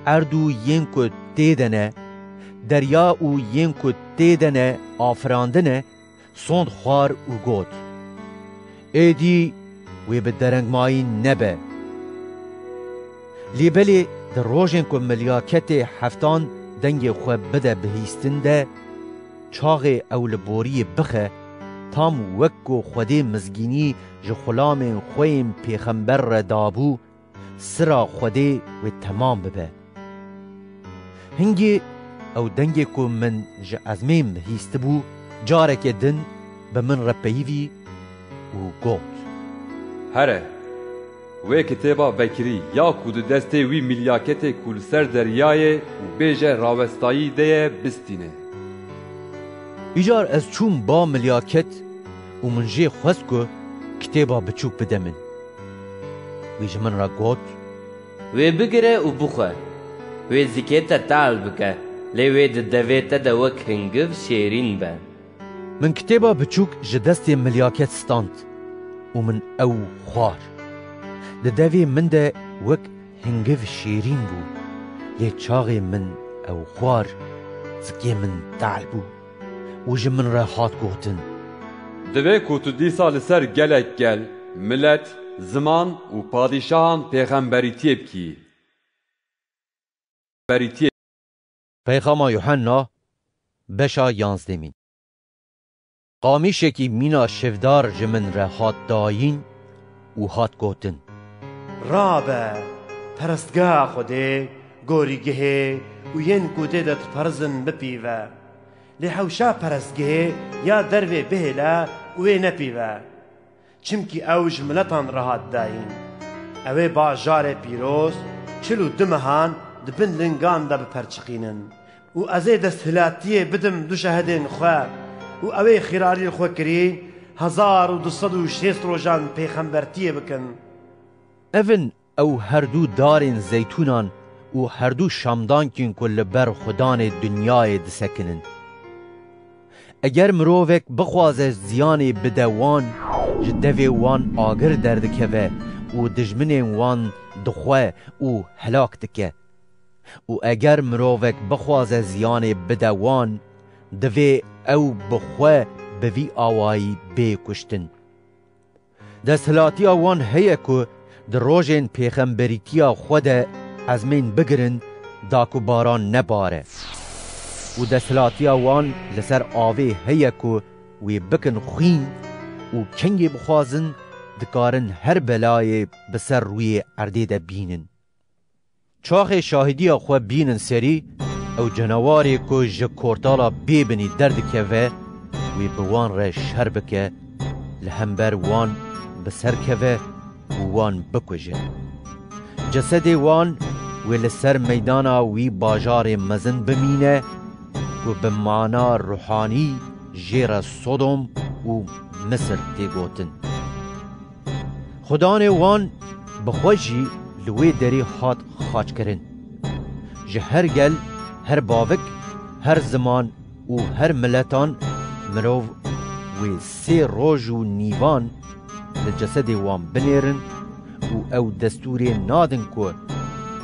اردو ینکو تیدنه دریا و ینکو تیدنه آفراندنه سوند خوار و گوت ایدی وی به درنگ مایی نبه لیبلی در روژن که ملیاکت هفتان دنگ خواه بده بهیستن ده چاق اول بوری بخه تام وکو خوده مزگینی جخلام خویم پیغمبر را دابو سرا خوده و تمام ببه هنگی او دنگی که من جه ازمیم بهیست بو جارک دن به من را پیوی و گوت هره وی کتابا بکری یا کود دسته وی ملیاکت کل سر دریای و بیجه راوستایی ده بستینه ایجار از چون با ملیاکت و من جه خواست که کتابا بچوک بده من ویج من را گوت وی بگره و بخواه وی زکیت تعال بکه لی وی دویت دوک هنگف شیرین به من کتابا بچوک جدست ملیاکت ستاند و من او خوار دوی من ده وک هنگف شیرین بو لی چاغی من او خوار زکی من تعال بو و جه من را حاد گوتن دوی که تو دیسا لسر گلک گل ملت زمان و پادشاهان پیغمبریتی بکی پیغام یوحنا بشا 11 قامیشکی مینا شفدار جمن را هات داین و هات گوتن رابه پرستگاه خوده گوریگه و ین کوده دت پرزن بپیوه لحوشا پرستگه یا دروی بهلا و نپیوه چمکی اوج ملتان راحت داین اوه باجار پیروز چلو دمهان دبن لنگان دا بپرچقینن و ازه دست هلاتیه بدم دو شهدین خواه و اوه خیراری خواه کری 1206 روزان پیغمبرتیه بکن اون او هر دو دارین زیتونان و هر دو شامدان کن کل بر خدان دنیای دسکنن اگر مرووک بخوازه زیانی بدوان جدوی وان آگر دردکه و دجمن وان دخواه و هلاک دکه و اگر مرووک بخوازه زیانی بدوان دوی او بخواه بوی آوایی بکشتن دستلاتی وان هیه که در روژین پیغمبریتیا خود از من بگرن داکو باران نباره و دستلاتی وان لسر آوه هیه که وی بکن خوین و کنگی بخوازن دکارن هر بلای بسر روی اردیده بینن چاخ شاهدی خو بینن سری او جنواری که جکورتالا بیبنی درد که وی بوان را شهر بکه لهمبر وان بسر که وان بکجه جسد وان وی لسر میدانا وی باجار مزن بمینه و بمانا روحانی جیر صدوم و مصر تیگوتن خدان وان بخوشی لوی دری هات خاچ کرن جه هر گل هر باوک هر زمان و هر ملتان مروف وی 3 روز و نیوان لجسد وان بنیرن و او دستوری نادن که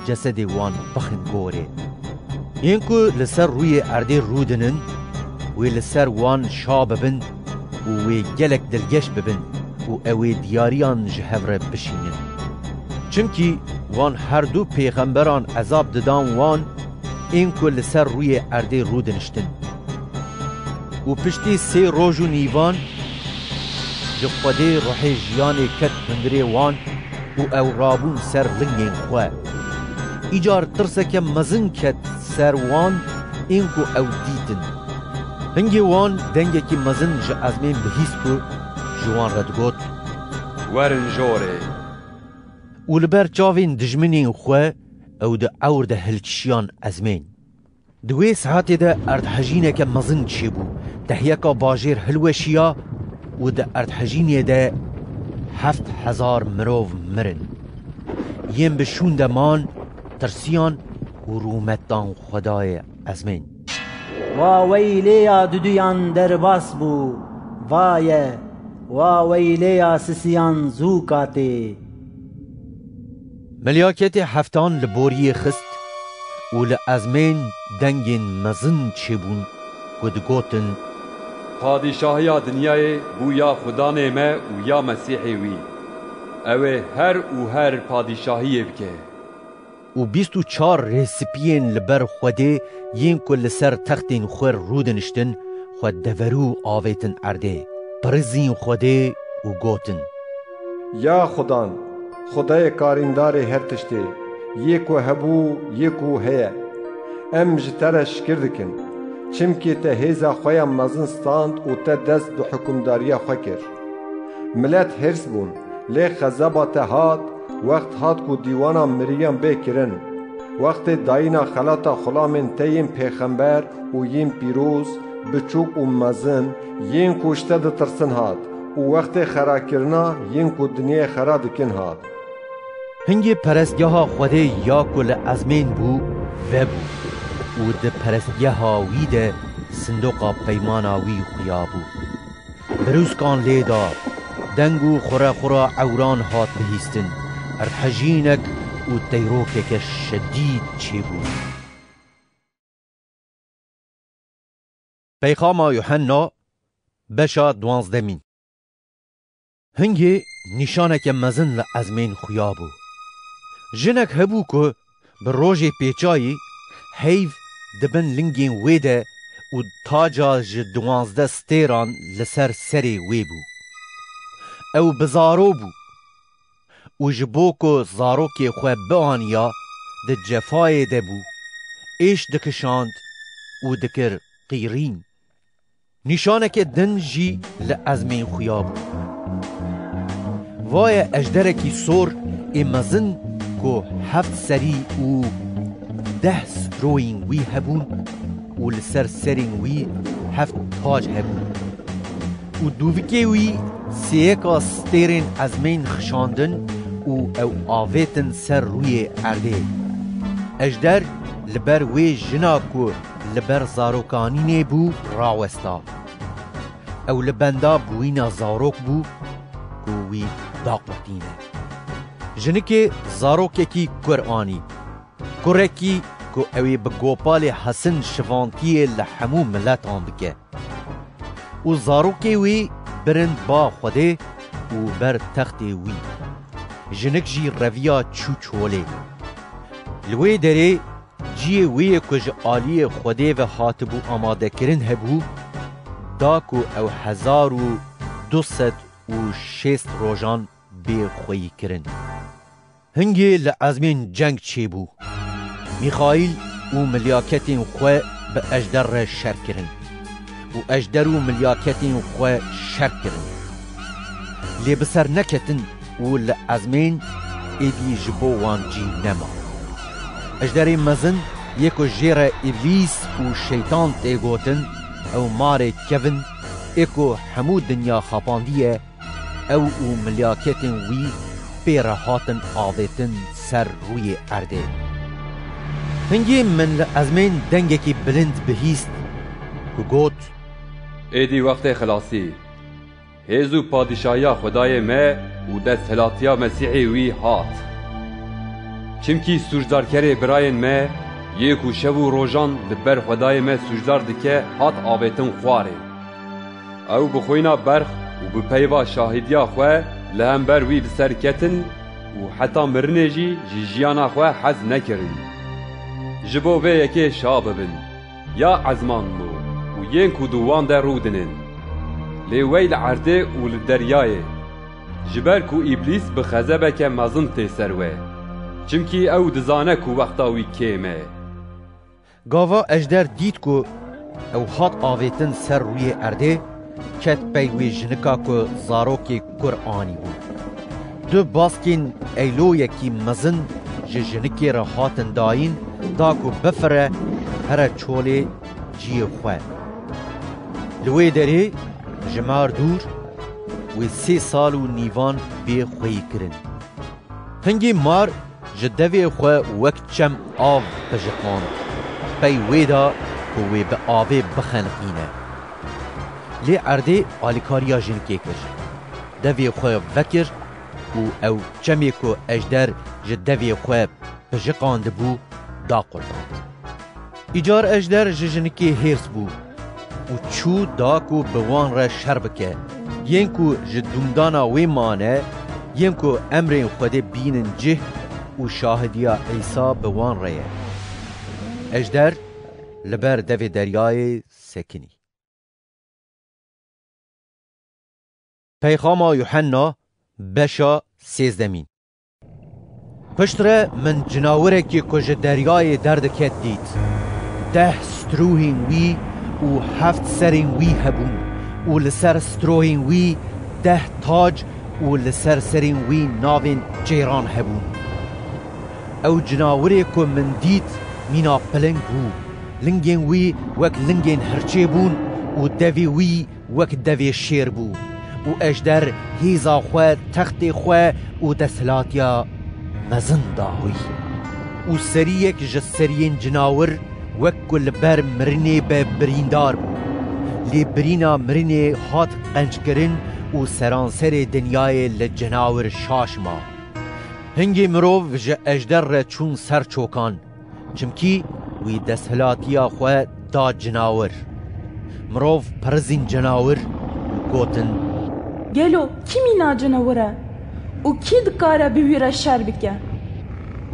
جسد وان بخن گوره این که لسر روی ارده رودنن وی لسر وان شاب ببن و وی گلک دلگش ببن و اوی دیاریان جهور بشینن چمکی وان هر دو پیغمبران عذاب ددان وان این که لسر روی ارده رودنشتن و پشتی 3 روز و نیوان جخوده روح جیان کت هندره وان و او رابون سر لنگین خواه ایجار ترسه که مزن کت سر وان این که او دیتن هنگی وان دنگه که مزن جه ازمین بهیست که جوان رد گوت ورن جوره و لبر چاوین دجمنین خواه او ده اور ده هلکشیان ازمین. دوی ساعتی ده اردحجینه که مزن چی بو دهیکا باجیر هلوشیا و ده اردحجینه ده 7,000 مروف مرن. یم بشون ده مان ترسیان و رومتان خدای ازمین. واویلیا دودیان درباس بو وایه واویلیا سسیان زوکاتی. ملیاکت هفتان لبوری خست و لازمین دنگین مزن چبون گدگوتن پادشاهی دنیای بو یا خدا نیمه و یا مسیحی وی اوه هر پادشاهی بکه و 24 رسپین لبر خوده ین کل سر تختین خور رودنشتن خود دورو آویتن ارده پرزین خوده و گوتن یا خدان خدای کاریندار هر تشته یکو هبو یکو هیا ام جتر شکر دکن چمکی ته هیزا خویا مزن ستاند و ته دست دو حکمداریا خوکر ملت هرس بون لی خزابات هات وقت هات کو دیوانا مریم بکرن وقت داینا خلاتا خلامن تیم پیغمبر و یم پیروز بچوک و مزن ین کوشته ده ترسن هات و وقت خرا کرنا ین کو دنیا خرا دکن هات هنگی پرستگاه خوده یا کل ازمین بو و بو و ده پرستگاه وی ده صندوق پیمانا وی خویا بو بروز کان لیدا دنگو خورا عوران هات بهیستن ارحجینک و تیروکک شدید چی بو پیغام یوحنا بشا 12 هنگی نشانک مزن لازمین خویا بو جنک هبو که به روژ پیچایی حیف دبن لنگین ویده و تاجا ج 12 ستیران لسر سری وی بو او بزارو بو و جبو که زارو که خواه بانیا ده جفای ده بو ایش دکشاند و دکر قیرین نشانک دن جی لازمین خویا بو وای اجدرکی سور امازن کو 7 سری و 10 ستروین وی هبون و لسر سرین وی 7 تاج هبون و دوویکی وی سیکا ستیرین ازمین خشاندن و او آویتن سر روی ارده اجدر لبر وی جناکو لبر زاروکانینه بو راوستا او لبندا بوینا زاروک بو کو وی داقوتینه جنکی زاروکی کی قرآنی کرکی کو اوی بگوپال حسن شوانتی لحمو ملتان بکه و زاروکی وی برند با خوده و بر تخت وی جنک جی رویا چو چوله لوی دره جی وی کج آلی خوده و حاتبو آماده کرن هبو داکو او 1206 روزان بی خویی کرن هنگی لازمین جنگ چی بو میخائیل و ملیاکتین خواه به اجدر شر کرن و اجدر و ملیاکتین خواه شر کرن لی بسر نکتن و لازمین ایدی جبو وان جی نما اجدر مزن یکو جیر ابلیس و شیطان تیگوتن او مار کون ایکو همو دنیا خاپاندیه او ملیاکتین وی پیره هاتن آویتن سر روی ارده هنگی من لازمین دنگکی بلند بهیست که گوت ایدی وقت خلاصی هیزو پادشاهی خدای ما و دست هلاتیا مسیحی وی هات چمکی سوجدار کری براین ما یکو شب و روزان لبر خدای ما سوجدار دکه هات آویتن خواره او بخوینا برخ و بپیوا شاهدیا خواه لهم بر وی بسر کتن و حتی مرنه جی جیانا خواه حز نکرن جبو وی یکی شاب بن یا عزمان مو و ین کو دوان در رودنن لی وی لعرده و لدریای جبر کو ابلیس بخزبه که مزن تیسر وی چمکی او دزانه کو وقتاوی کیمه گاوا اجدر دید کو او هات آویتن سر روی ارده کت پیوی جنکا کو زاروکی قرآنی بود دو باسکین ایلویکی مزن جنکی را هاتن داین داکو بفره هر چوله جی خواه لوی داره جمار دور و 3 سال و نیوان بی خوی کرن هنگی مار جدوی خواه وقت چم آو بجقان بی ویدا که وی به آبه بخنقینه لی عرده آلیکاریا جنکی کر دوی خواه وکر و او چمی که اجدر جدوی خواه بجقاند بو دا قلباند ایجار اجدر جنکی هیرس بو و چو داکو بوان را شربکه ینکو جدومدانا وی مانه ینکو امرین خود بینن جه و شاهدیا عیسا بوان رایه اجدر لبر دوی دریای سکنی پیغام یوحنا بشا 13 پشتره من جناوره که کج دریای درد کت دید 10 ستروهین وی و 7 سرین وی هبون و لسر ستروهین وی 10 تاج و لسر سرین وی ناوین جیران هبون او جناوره که من دید مینا پلنگ بو لنگین وی وک لنگین هرچه بون و دوی وی وک دوی شیر بو و اجدر هیزا خواه تخت خواه و دسلاتیا مزن داوی و سریک جسرین جناور وک کل بر مرنه به بریندار بو لی برینا مرنه هات قنج کرن و سرانسر دنیای لجناور شاشما هنگی مروف جه اجدر را چون سر چوکان چمکی وی دسلاتیا خواه دا جناور مروف پرزین جناور گوتن گلو کی مینا جناوره و کی دکاره بویره شر بکه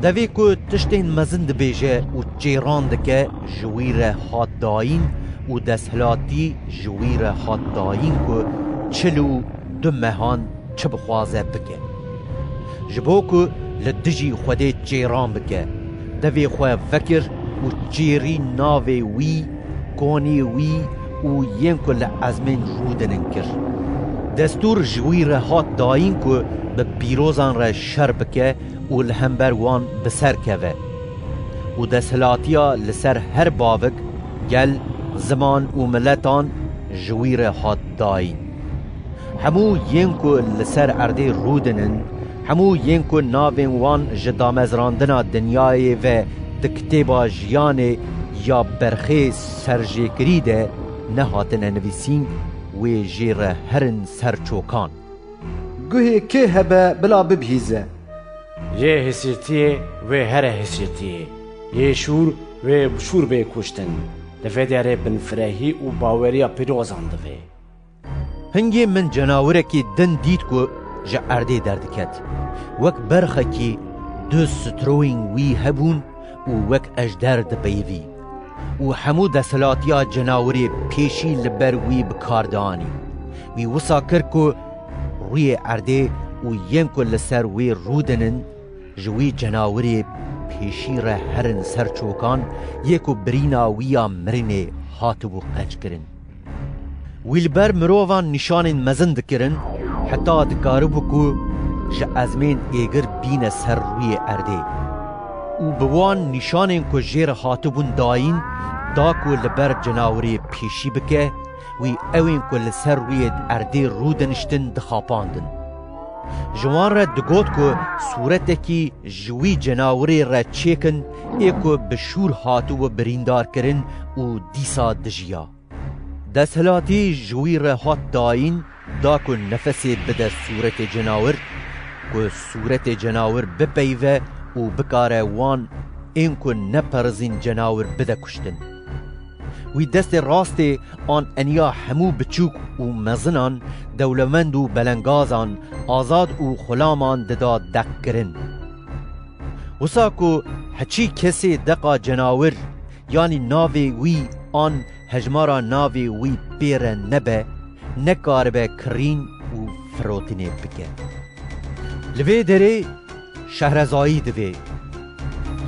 دوی که تشتین مزند بیجه و جیران دکه جویر هات داین و دسهلاتی جویر هات داین که چلو دو مهان چه بخوازه بکه جبو که لدجی خوده جیران بکه دوی خواه فکر و جیری ناوی وی کونی وی و ین که لعزمین رودنن کر دستور جویر هات داین که به پیروزان را شر بکه و لهمبر وان بسر کوه و دسهلاتیا لسر هر باوک گل زمان و ملتان جویر هات داین همو ین که لسر عرده رودنن همو ین که ناوین وان جدامزراندنا دنیای و دکتیبا جیان یا برخی سرجیکری ده نهاتن نویسین و جیر هرن سرچوکان گوهی که هبه بلا ببهیزه یه حسیتیه و هر حسیتیه یه شور و شور به کشتن دفعه داره بن فرهی و باوریا پیروزان دوه هنگی من جناوره که دن دید که جه ارده دردکت وک برخه که دو ستروین وی هبون و وک اجدر دبیوی و همو دسلاتیا جناوری پیشی لبر وی بکاردانی وی وسا کر که روی ارده و یم که لسر وی رودنن جوی جناوری پیشی را هرن سر چوکان یکو برینا ویا مرنه هاتو قنج کرن وی لبر مروفان نشان مزن دکرن حتی دکاربو که جه ازمین ایگر بین سر روی ارده و بوان نشانین که جیر هاتبون داین دا که لبر جناوری پیشی بکه وی اوین که لسر روی ارده رودنشتن دخاپاندن جوان را دگوت که صورت که جوی جناوری را چیکن ای که بشور هاتو و بریندار کرن و دیسا دجیا دسهلاتی جوی را هات داین دا که نفسی بده صورت جناور که صورت جناور بپیوه و بکاره وان این که نپرزین جناور بده کشتن وی دست راست آن انیا همو بچوک و مزنان دولمند و بلنگازان آزاد و خلامان ددا دق کرن وسا که هچی کسی دقا جناور یعنی ناوی وی آن هجمارا ناوی وی پیر نبه نکار به کرین و فروتنه بکه لوی دره شهرزایی دوی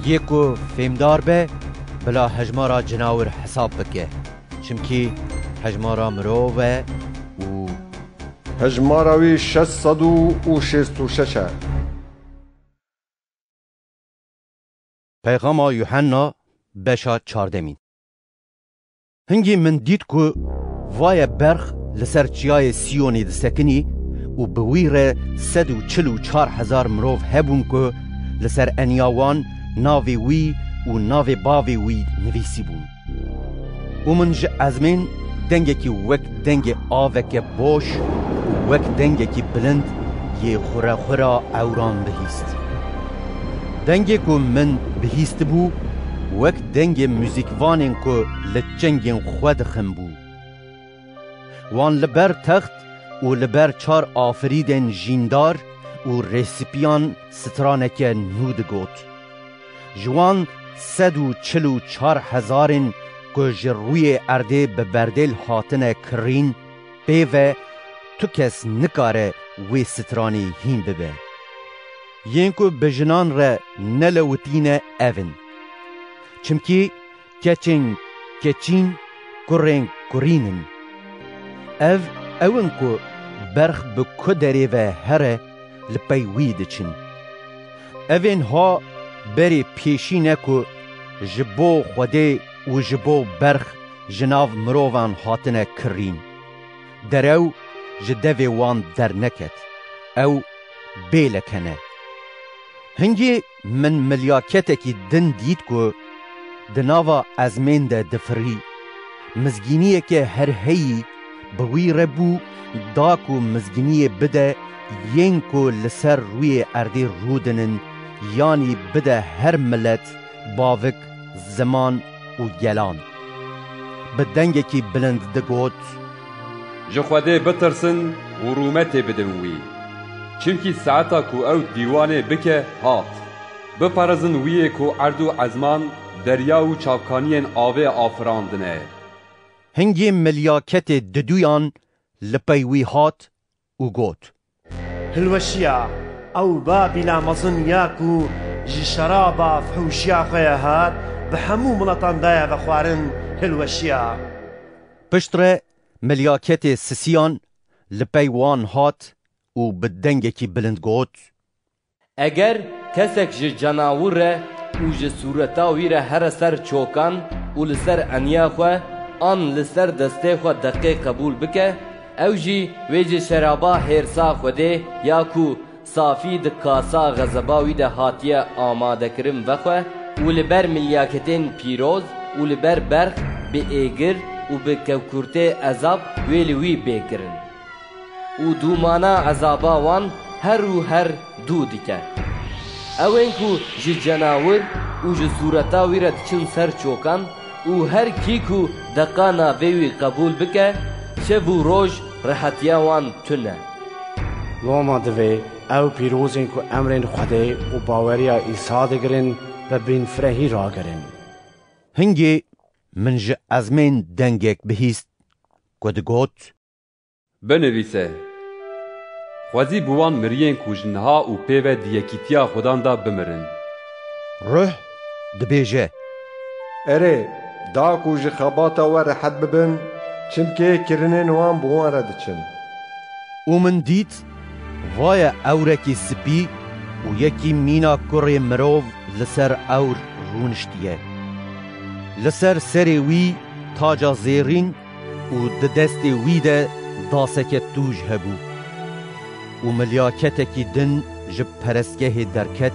یکو فیمدار به بلا هجمارا جناور حساب بکه چمکی هجمارا مروه و هجماراوی 666 پیغاما یوحنا بشا 14. هنگی من دید که وای برخ لسر چیای سیونی دسکنی و بویر 144,000 مروف هبون که لسر انیاوان ناوی وی و ناوی باوی وی نویسی بون. و من جه ازمین دنگه کی وک دنگ آوک بوش و وک دنگه کی بلند یه خورا اوران بهیست. دنگه که من بهیست بو وک دنگ موزیکوانین که لچنگین خود خم بو. وان لبر تخت و لبر 4 آفریدن جیندار و ریسیپیان سترانک نود گوت. جوان 144,000 که جروی ارده به بردل هاتن کرین بیوه تو کس نکاره وی سترانی هین ببه. ین که بجنان را نلوتین اون. چمکی کچین کرینن. اون که برخ به کدری و هره لپی ویده چن. اون ها بری پیشینه که جبو خوده و جبو برخ جناو مروان هاتنه کرین. درو جدوی وان در نکت او بیلکنه. هنگی من ملیاکت کی دن دید که دناوا ازمین ده دفری مزگینیه که هر هی بوی ربو داکو مزگینیه بده ین که لسر روی اردی رودنن یعنی بده هر ملت باوک زمان و گلان. بدنگه کی بلند دگوت جخواده بترسن و رومت بدنوی چمکی ساعتا کو او دیوانه بکه هات بپرزن ویه کو عردو عزمان دریا و چاوکانین آوه آفراندنه. هنگی ملیاکت ددویان لپیوی هات و گوت هلوشیا او بابی لامزن یاکو جی شرابا فحوشیا خواه هات بحمو منطان دایا بخوارن هلوشیا. پشتره ملیاکت سسیان لپیوان هات و بدنگه کی بلند گوت اگر کسک جی جناوره و جی صورتاوی را هر سر چوکان و لسر انیا خواه آن لسر دسته خواه دقیق قبول بکه او جی ویجی شرابا هرسا خوده یا کو صافی د کاسا غزباوی ده هاتیه آماده کرم وخواه و لبر ملیاکتین پیروز و لبر برخ به ایگر و به کوکورته عذاب ویلوی بیکرن و دومانا عذابا وان هر و هر دو دیکه. اوین کو جی جناور و جی صورتا ویرد چن سر چوکان و هر کی کو دقانا ویوی قبول بکه شب و روش راحتیا وان تنه. وما دوی او پیروزین کو امرین خوده و باوریا ایسا دگرن و بین فرهی را گرن. هنگی من جه ازمین دنگک بهیست کد گوت بنویسه خوازی بوان مرین کو جنها و پیوه دیکیتیا خودان دا بمرن. روح دبیجه اره دا کو جه خباتا و رحت ببن چمکه کرنین وان بوان ردچن. و من دید وای اورکی سپی و یکی مینا کری مروف لسر اور رونشتیه. لسر سری وی تاجا زیرین و دست وی ده داسک توج هبو و ملیاکت کی دن جب پرسکه درکت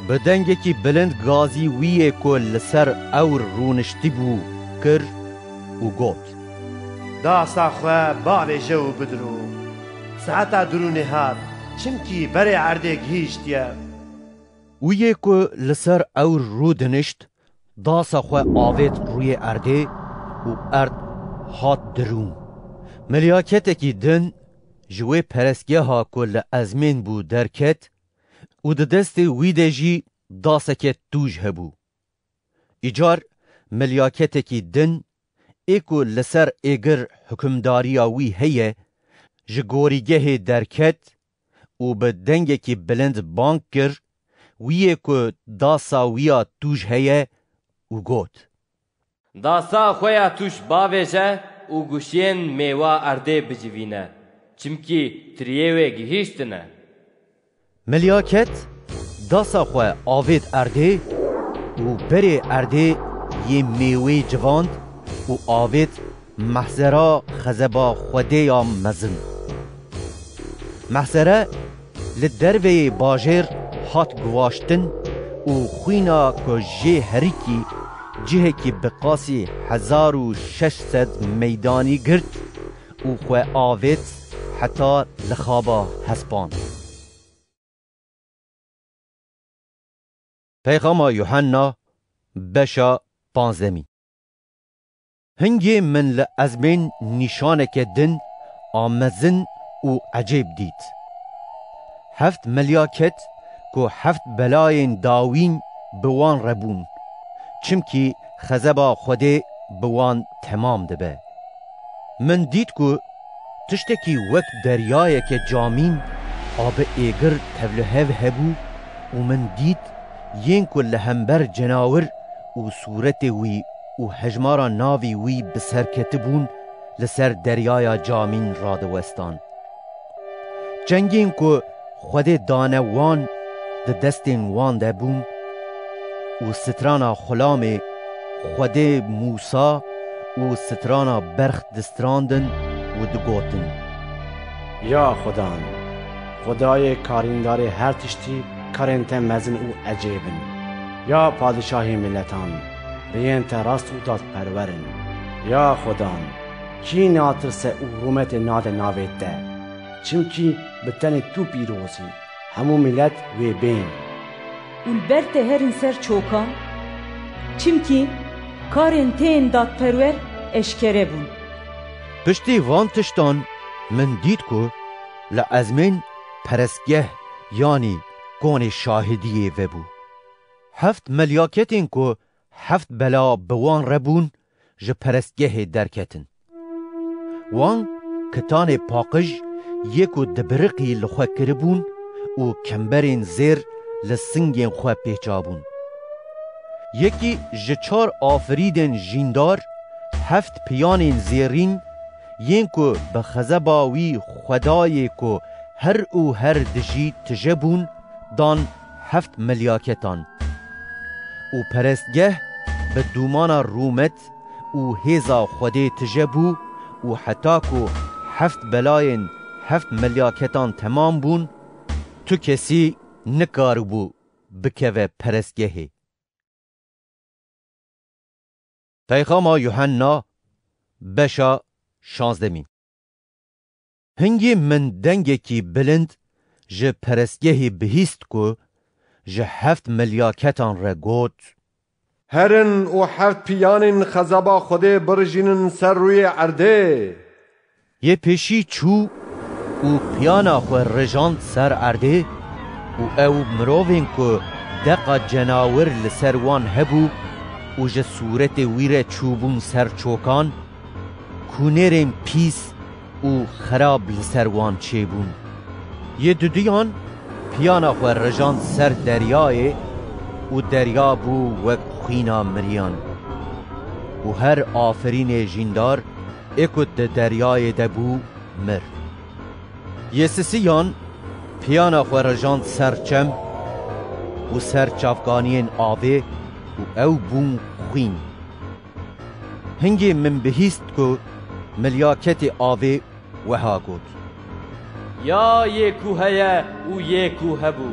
بدنگه کی بلند گازی ویه که لسر اور رونشتی بو کر و گوت داستا خواه باوی جو بدرو ساعتا درونه هات چمکی بره عرده گهیشتیه ویه که لسر اور رو دنشت داسا خواه آوید روی ارده و ارد هات درون. ملیاکت کی دن جوی پرسگه ها کل ازمین بو درکت و دست ویده جی داسکت توج هبو. ایجار ملیاکت کی دن ایکو لسر ایگر حکمداریا وی هیه جگوریگه درکت و به دنگه کی بلند بانک کر ویه که داسا ویا توج هیه و گوت داسا خویا توش باویجه و گوشین میوا ارده بجوینه چمکی تریوه گهیشتنه. ملیاکت داسا خواه آوید ارده و بری ارده یه میوه جواند و آوید محزره خزبا خوده یا مزن. محزره لدروی باجر هات گواشتن و خوینا که جه هریکی جه که بقاسی 1600 میدانی گرد و خواه آوید حتی لخابا هسپان. پیغام یوحنا بشا 15. هنگی من لعزمین نشانک دن آمزن و عجیب دید. 7 ملیاکت که 7 بلاین داوین بوان ربون چمکی خزبا خوده بوان تمام دبه. من دید که تشتکی وقت دریای که جامین آب ایگر تولهو هبو و من دید ین کل همبر جناور و صورت وی و هجمارا ناوی وی بسر کتبون لسر دریای جامین رادوستان. جنگین که خود دانه وان ده دستین وان ده بون و سترانا خلام خود موسا و سترانا برخ دستراندن و دگوتن. یا خدان خدای کاریندار هر تشتی کارنت مزن و عجیبن. یا پادشاهی ملتان ریانت راست و داد پرورن. یا خدان کی ناترسه و رومت ناد ناوید ده چمکی بتن تو پیروزی همو ملت و بین والبرت هرن سر چوکان چمکی کارن تین داد پرور اشکره بون. پشتی وان تشتان من دید که لعزمین پرسگه یعنی گون شاهدیه وبو. 7 ملیاکتین که 7 بلا بوان ربون جه پرسگه درکتن. وان کتان پاقج یکو دبرقی لخوا کربون و کمبرین زیر لسنگین خوا پیچابون. یکی جه 4 آفریدن جیندار 7 پیانین زیرین ین که بخزباوی خدای که هر او هر دجی تجبون دان 7 ملیاکتان. و پرستگه به دومان رومت و هیزا خوده تجبو و حتی که 7 بلاین 7 ملیاکتان تمام بون تو کسی نکارو بو بکوه پرستگهی. پیغام یوحنا بشا 16. هنگی من دنگی کی بلند جه پرستگهی بهیست که جه 7 ملیاکتان را گوت هرن و 7 پیانین خزبا خوده برجینن سر روی عرده. یه پیشی چو و پیانا خو رجاند سر عرده و او مروین که دقا جناور لسروان هبو و جه صورت ویر چوبون سر چوکان کونرین پیس و خراب لسروان چیبون. یه دودیان پیانا خو رجاند سر دریای و دریا بو وک خوینا مریان و هر آفرین جیندار اکد دریای دبو مر. یه سسیان پیانا خو رجاند سر چم و سر چافگانین آوه و او بون خوین. هنگی من بهیست که ملیاکت آوه وها گود یا یکو هیا و یکو هبو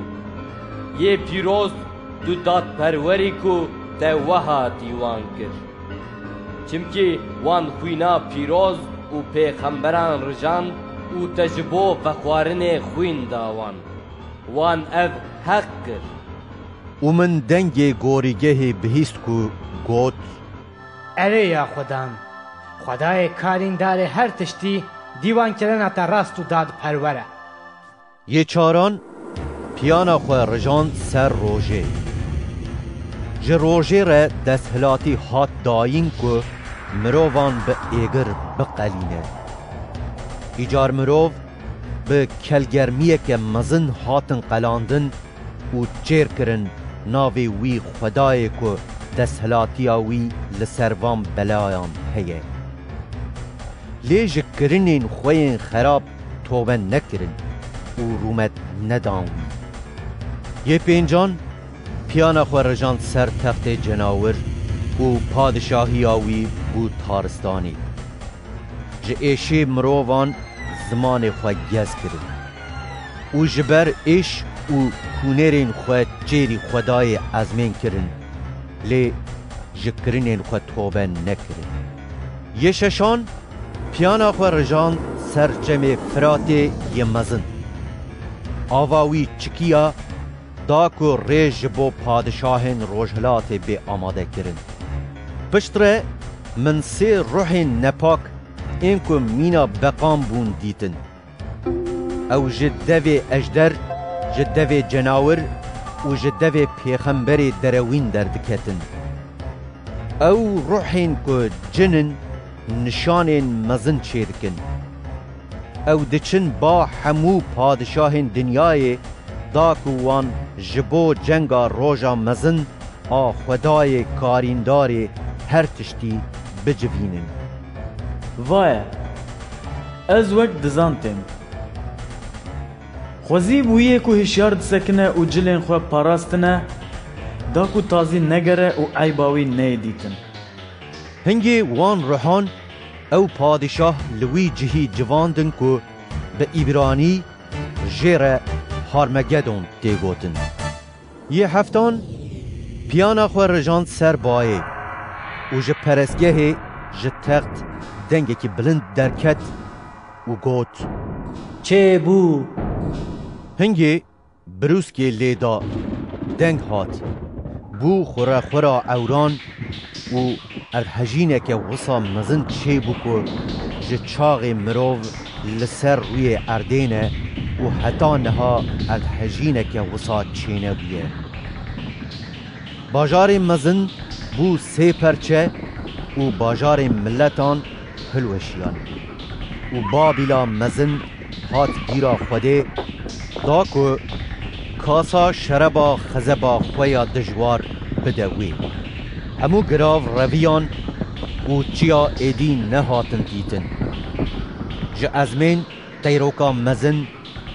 یه پیروز دو داد پروری کو ده وها دیوان کر چمکی وان خوینا پیروز و پیغمبران رجان و تجبو و خوارن خوین داوان وان اف حق کر. و من دنگ گوریگه بهیست که گود اره یا خدان خدای کاریندار هر تشتی دیوان کردن تا راست و داد پروره. یه چاران پیانا خو رجان سر روژه جه روژه را دستهلاتی هات داین که مروان به ایگر بقلینه. ایجار مروو به کلگرمیه که مزن هاتن قلاندن و چیر کرن ناوی وی خدای که دستهلاتی وی لسروان بلایان هیه. لیج کرنین خوین خراب توبه نکرن و رومت ندانوی. یه پینجان پیانا خو رجان سر تخت جناور و پادشاهی آوی بود تارستانی. جه ایشی مروان زمان خو گز کرد و جبر ایش و کونرین خو جیری خدای ازمین کرن لی جکرینین خو توبه نکرن. یه ششان پیانا خو رجان سر جمع فرات یه مزن آواوی چکیا داکو ریج بو پادشاهن روجهلات به آماده کرن. پشتره من سه روح نپاک اینکو مینا بقام بون دیتن او جدوی اجدر جدوی جناور و جدوی پیغمبر دروین دردکتن. او روحین کو جنن نشانین مزن چیدکن او دچن با همو پادشاهین دنیای داکوان جبو جنگا روژا مزن آ خدای کارینداری هر تشتی بجوینن. وای از وقت دزانتم خوزی بویه که هشیار دسکنه و جلین خواه پاراستنه داکو تازی نگره و عیباوی نیدیتن. هنگی وان روحان او پادشاه لوی جهی جواندن که به ایبرانی جیره هارمگدون دیگوتن. یه هفتان پیانا خو رجان سر بایه و جه پرسگه جه تخت دنگه که بلند درکت و گوت چه بو؟ هنگی بروس که لیدا دنگ هات بو خورا اوران و ارهجینه که وصا مزن چه بو که جه چاق مروو لسر روی اردینه و حتی نها ارهجینه که وصا چینه بیه. باجار مزن بو سه پرچه و باجار ملتان هلوشیان و بابیلا مزن هات گیرا خوده داکو کاسا شربا خزبا خویا دجوار بدوی. همو گراو رویان و چیا ایدی نهاتن دیتن. جه ازمین تیروکا مزن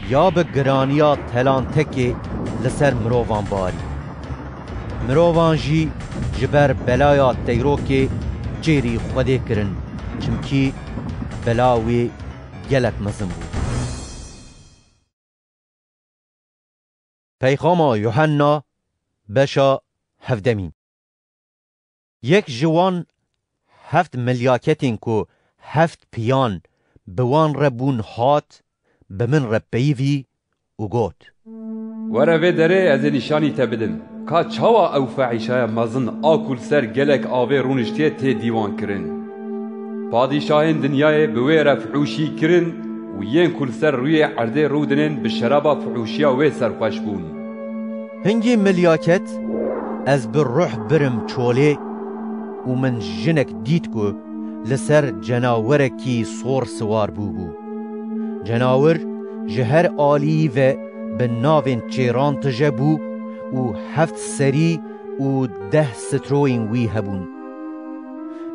یا به گرانیا تلان تکی لسر مروان باری. مروان جی جبر بلایا تیروکی جیری خوده کرن چمکی بلاوی گلک مزن بود. پیغام یوحنا بشا هفدمین. یک جوان 7 ملیاکتین کو 7 پیان بوان ربون هات بمن ربیوی و گوت وره وی دره از نشانی تبدم که چاوا او فعیشای مزن آکل سر گلک آوه رونشتیه تی دیوان کرن. پادشاهین دنیای بوی رفعوشی کرن و ین کل سر روی عرده رودنین به شرابا فعوشیا وی سرخوش بون. هنگی ملیاکت از بر روح برم چوله و من جنک دید که لسر جناور کی سور سوار بو. جناور جهر آلی و به ناوین چیران تجبو و 7 سری و 10 ستروین وی هبون.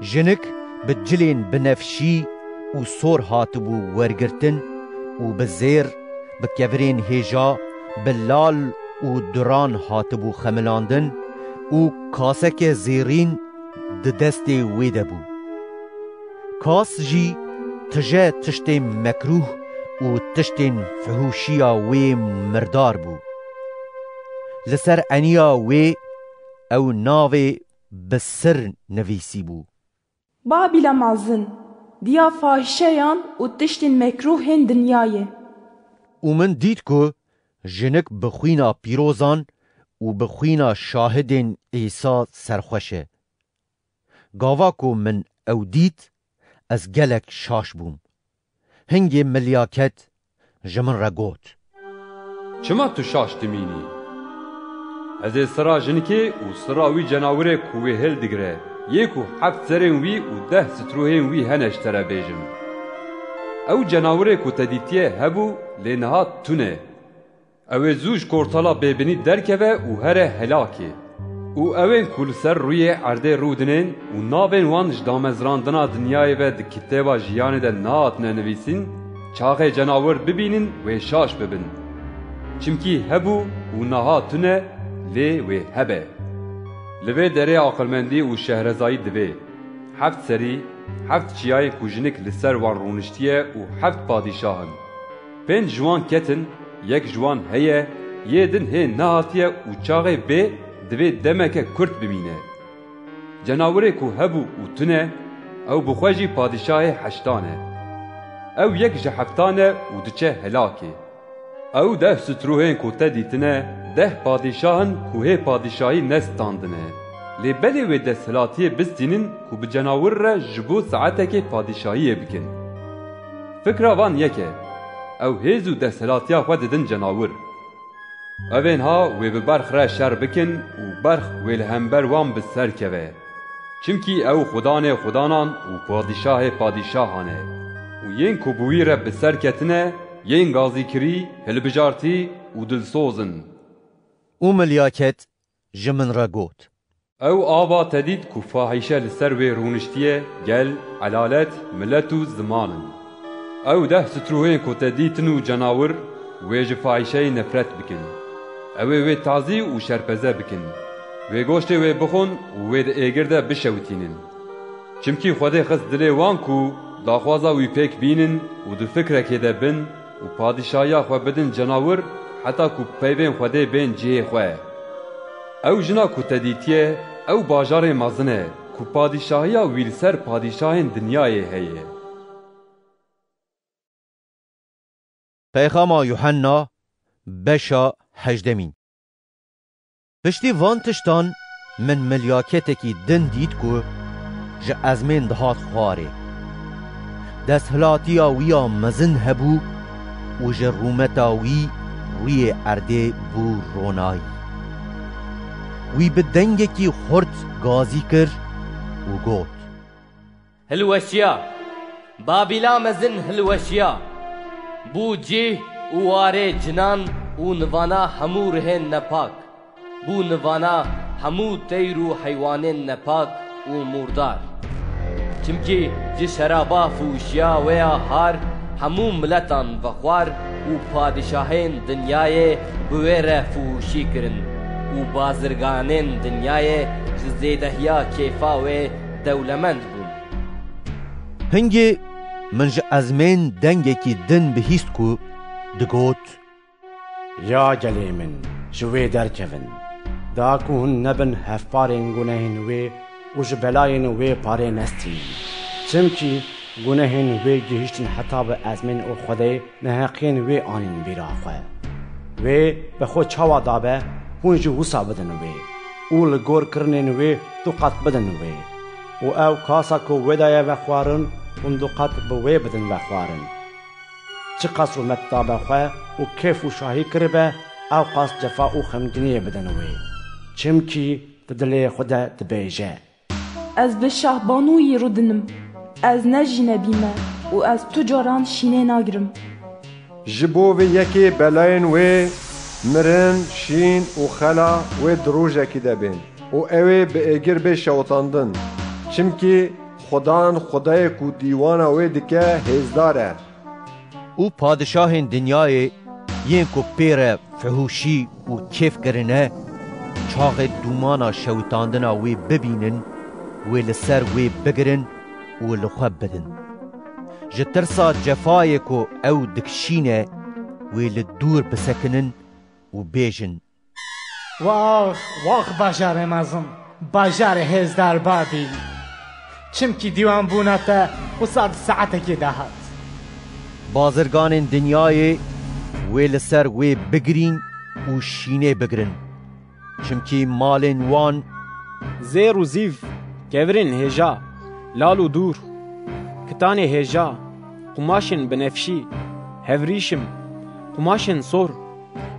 جنک به جلین بنفشی و سور هاتبو ورگرتن و به زیر به کورین هیجا به لال و دران هاتبو خملاندن و کاسک زیرین ده دست ویده بو. کاس جی تجه تشت مکروه و تشت فهوشیا وی مردار بو. لسر انیا وی او ناوی بسر نویسی بو. بابیلا مازن دیا فاحشهیان و تشت مکروهین دنیای. و من دید که جنک بخوینا پیروزان و بخوینا شاهدین عیسی سرخوشه. گاوا که من او دید از گلک شاش بوم. هنگی ملیاکت جمن را گوت چما تو شاش دمینی؟ از سرا جنکی و سراوی جناوره کوی هل دگره یکو 7 سرین وی و 10 ستروهین وی هنشتره بیجم. او جناوره کو تدیتیه هبو لینها تونه. او زوج کورتالا ببینی درکوه و هره هلاکه. او اوین کل سر روی عرده رودنین و ناوین وانش دامزراندنا دنیای و ده کتابا جیانه ده نهات ننویسین çağı cenavur bibinin ve şaş bibin. Çimki hebu u naha tune lê ve hebe. Li vê derê aqilmendî û şehrezayî divê. Heft serî, heft çiyayê ku jinik li ser wan rûniştiye û heft padîşahın. Pênc jiwan ketin, yek jiwan heye, yê din hê nehatiye û çaxê bê divê demeke kurt bimîne. Cenawirê ku hebû û tune, ew bi xwe jî padîşahê heştan e. Ew yek ji heftan e û diçe helakê. Ew deh strûhên ku te dîtine, deh padîşahın ku hê padîşahî nestandine. Lê belê wê desthilatiyê bistînin ku bi cenawir re ji bo saetekê padîşahiyê bikin. Fikra van yek e. Ew hêz û desthilatiya xwe didin cenawir. Evên ha wê bi berx re şer bikin û berx wê li hember wan bi ser keve. Çimkî ew xudanê xudanan û padîşahê padîşahan e. û yên ku bi wî re bi ser ketine, yên gazîkirî, hilbijartî û dilsozin. û milyaket ji min re got. Ew ava te dît ku fahîşe li ser wê rûniştiye, gel, elalet, millet û zimanin. Ew deh strûhên ku te dîtin û cenawir, wê ji fahîşeyê nefret bikin. Ew ê wê tazî û şerpeze bikin. Wê goştê wê bixwin û wê di êgir de bişewitînin. Çimkî Xwedê xist dilê wan ku daxwaza wî pêk bînin û di fikrekê de bin û padîşahiya xwe bidin cenawir, heta ku peyvên Xwedê bên cihê xwe. Ew jina ku te dîtiye, ew bajarê mezin e ku padîşahiya wî li ser padîşahên dinyayê heye. Peyxama Yuhanna beşa hejdemîn. Piştî van tiştan min milyaketekî din dît ku ji ezmên dihat xwarê. Desthilatiya wî ya mezin hebû û ji rûmeta wî rûyê erdê bû ronayî. Wî bi dengekî xurt gazî kir û got: Hilweşiya, Babîla mezin hilweşiya. Bû cih û warê cinan û nivana hemû rihên nepak. Bû nivana hemû teyr û heywanên nepak û mûrdar. Çimkî ji şeraba fûşiya wê ya har, hemû miletan vexwar û padîşahên dinyayê bi wê re fûşî kirin û bazirganên dinyayê ji zêdehiya kêfa wê dewlemend bûn. Hingê min ji ezmên dengekî din bihîst ku digot: Ya gelê min, ji wê derkevin. Da ku hûn nebin hevparên gunehên wê û ji belayên wê parê nestin. Çimkî gunehên wê gihîştin heta bi ezmên û Xwedê neheqiyên wê anîn bîra xwe. Wê bi xwe çawa dabe, hûn jî wisa bidin wê û li gor kirinên wê du qet bidin wê. û ew kasa ku wê daye vexwarin, hûn du qet bi wê bidin vexwarin. Çi qas rûmet dabe xwe û kêf û şahî kiribe, ew qas cefa û xemginiyê bidin wê. Çimkî di dilê xwe de dibêje: Ez bi şahbanûyê rûdinim. Ez ne jînebî me û ez tu caran şînê nagirim. Ji bo vê yekê belayên wê mirin, şîn û xela wê di rojekî de bên û ew ê bi êgir bê şewitandin. Çimkî Xudan Xwedayê ku dîwana wê dike hêzdar e. û padîşahên dinyayê yên ku pê re fihûşî û kêfkirine, çaxê dûmana şewitandina wê bibînin, wê li ser wê bigirin û li xwe bidin. Ji tirsa cefayê ku ew dikişîne, wê li dûr bisekinin û bêjin: Vax, vax bajarê mezin, bajarê hêzdar Babil. Çimkî dîwanbûna te wisa di saetekê de hat. Bazirganên dinyayê wê li ser wê bigirîn û şînê bigirin. Çimkî malên wan zêr û zîv, kevirên hêja, lal û dûr, kitanê hêja, qumaşên binefşî, hevrîşim, qumaşên sor,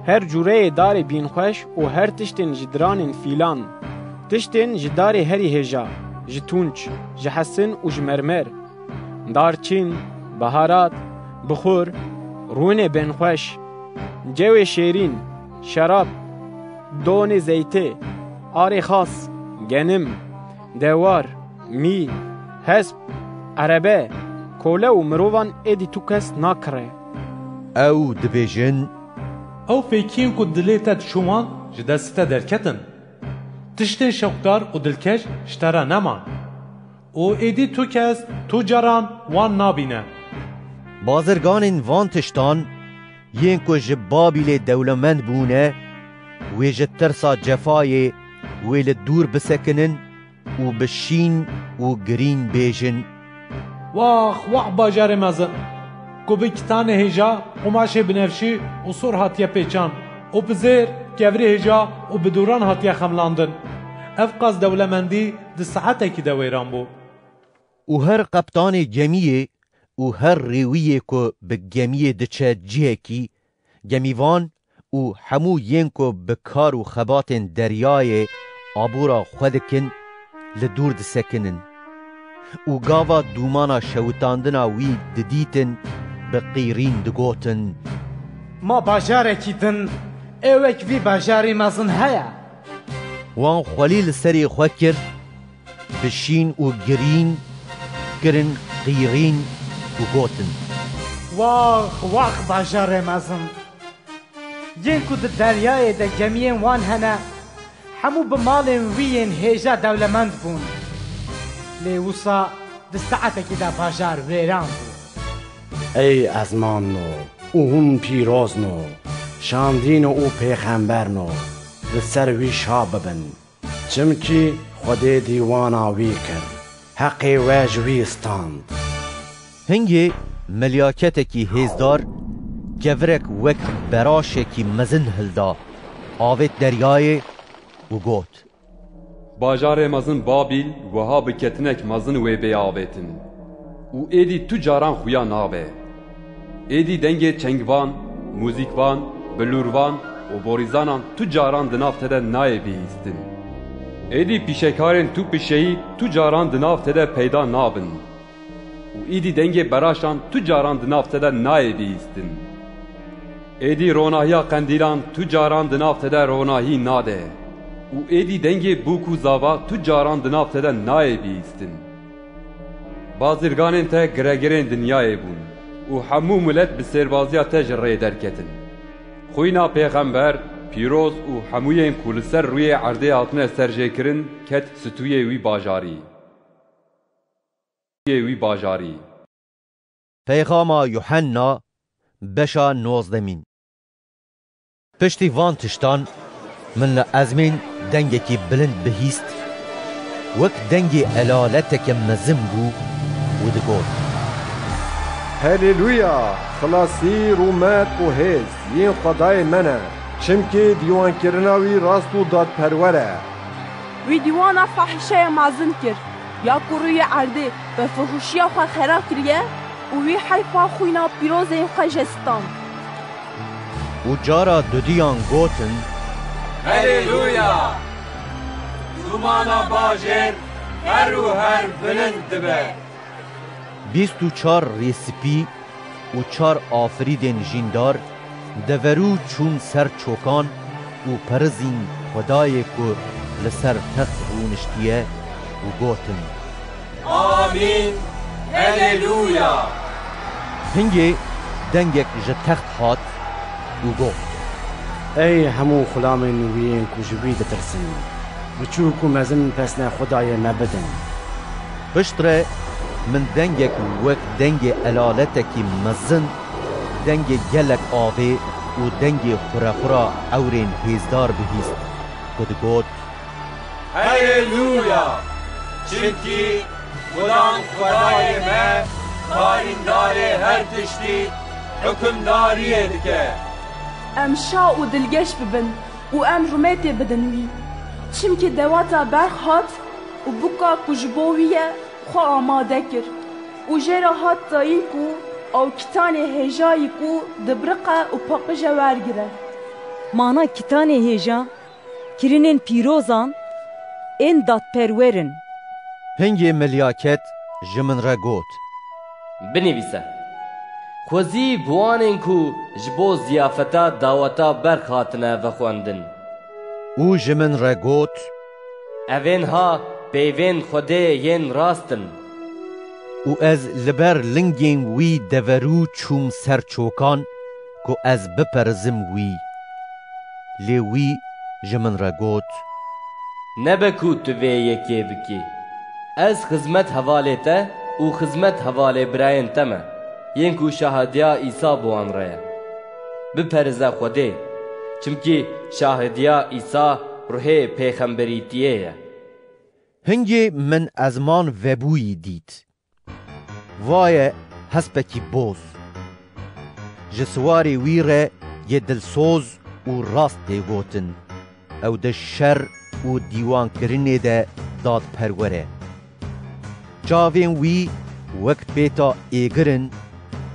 her cûreyê darê bînxweş û her tiştên ji diranên fîlan, tiştên ji darê herî hêja, ji tûnç, ji hesin û ji mermer, darçîn, beharat, bixur, rûnê benxweş, cewê şêrîn, şerab, donê zeytê, arê xas, genim, dewar, mî, hesp, erebe, کوله و مروان ایدی تو کس ناکره او دبیجن او فکین کو دلیت شومان جدسته درکتن تشتین شوقدار و دلکش شتره نمان او ایدی تو کس تو جران وان نابینه بازرگان وان تشتان ین کو جبابیل دولمند بونه وی جترسا جفای وی دور بسکنن و بشین و گرین بیجن واخ باجار مزن کو بکتان هجا قماش بنفشی و سور هاتیه پیچان و بزیر کفری هجا و بدوران هاتیه خملاندن افقاز دولمندی ده ساعته کی دویران بو و هر قبطان گمیه و هر ریویه که به گمیه دچه جیه کی گمیوان و همو ین که به کار و خبات دریای آبورا خودکن لدور دسکنن و گاوا دومانا شوتاندنا وی ددیتن به قیرین دگوتن ما باجارکی دن اوک وی باجاری مزن هیا وان خلیل سری خوکر بشین و گرین کرن قیرین دگوتن واخ باجار مزن ین کو د دریای د گمین وان هنه همو بمالن وین هیجا دولمند بون لیوسا د ساعته کی دا باجار ویران بون ای ازمان نو اون پیروز نو شاندین او پیغمبر نو لسر وی شا ببن چمکی خود دیوانا وی کر حقی واجوی استاند هنگی ملیاکتکی هیزدار گورک وک براشکی مزن هلدا آوید دریای و گوت باجار مزن بابیل وها بکتنک مزن وی بی آویتن و ایدی تو جاران خویا نابه ایدی دنگ چنگوان، موزیکوان، بلوروان و بوریزانان تو جاران دنافته ده نای بیستن ایدی پیشکارن تو پیشهی تو جاران دنافته ده پیدا نابن و ایدی دنگ براشان تو جاران دنافته ده نای بیستن ایدی روناهیا قندیلان تو جاران دنافته ده روناهی ناده و ایدی دنگ بوکو زاوا تو جاران دنافته ده نای بیستن بازرگانین ته گرگرین دنیای بون و همو ملت به سربازیا ته جره درکتن خوینا پیغمبر پیروز و هموین کولسر روی عرده هاتنه سرجه کرن کت ستوی وی باجاری پیغاما یوحنا بشا 19 پشتی وان تشتان من ازمین دنگکی بلند بهیست وک دنگی علالتک مزم بو و دگوت هللویا خلاصی رومت و هز ین قضای منه چمکی دیوان کرناوی راست و داد پروره وی دیوانا فحشه مازن کر یا کروی عرده به فحوشیا خواه خراب کریه و وی حیفا خوینا پیروز این خواه جستان و جارا دودیان گوتن هللویا زمانا باجر هر و هر بلند به 24 ریسپی و 4 آفریدن جیندار دورو چون سر چوکان و پرزین خدای که لسر تخت رونشتیه و گوتن آمین هللویا هنگی دنگک جه تخت هات و گوت ای همو خلام نوین کو جوی دترسن بچو کو مزن پسنا خدای مبدن پشتره من دنگک وک دنگ علالتکی مزن دنگ گلک آوه و دنگ خورا اورین هیزدار بهیست کد گوت هللویا چونکی خدان خدای من کاریندار هر تشتی حکمداریه دکه ام شا و دلگش ببن و ام رومیت بدنوی چمکی دواتا برخ هات و بکا کجبویه خو آماده کر و جرا هات تایی کو او کتان هجایی کو دبرقه و پاقجه ورگره مانا کتان هجا کرنین پیروزان این داد پرورن هنگی ملیاکت جمن را گوت بنویسه خوزی بوانین کو جبو زیافتا داوتا برخاتنه و خواندن او جمن را گوت اوین ها پیوین خوده ین راستن و از لبر لنگین وی دورو چوم سر چوکان کو از بپرزم وی لی وی جمن را گوت نبکو تو وی یکی بکی از خدمت حواله ته و خدمت حواله براین تمه ین کو شاهدیا عیسی بوان رaya بپرزه خوده چمکی شاهدیا عیسی روح پیغمبریتیه هنگی من ازمان وبوی دید وای هسپکی بوز جسواری ویره یه دلسوز و راست دیگوتن او ده شر و دیوان کرنه ده داد پروره جاوین وی وقت بیتا ایگرن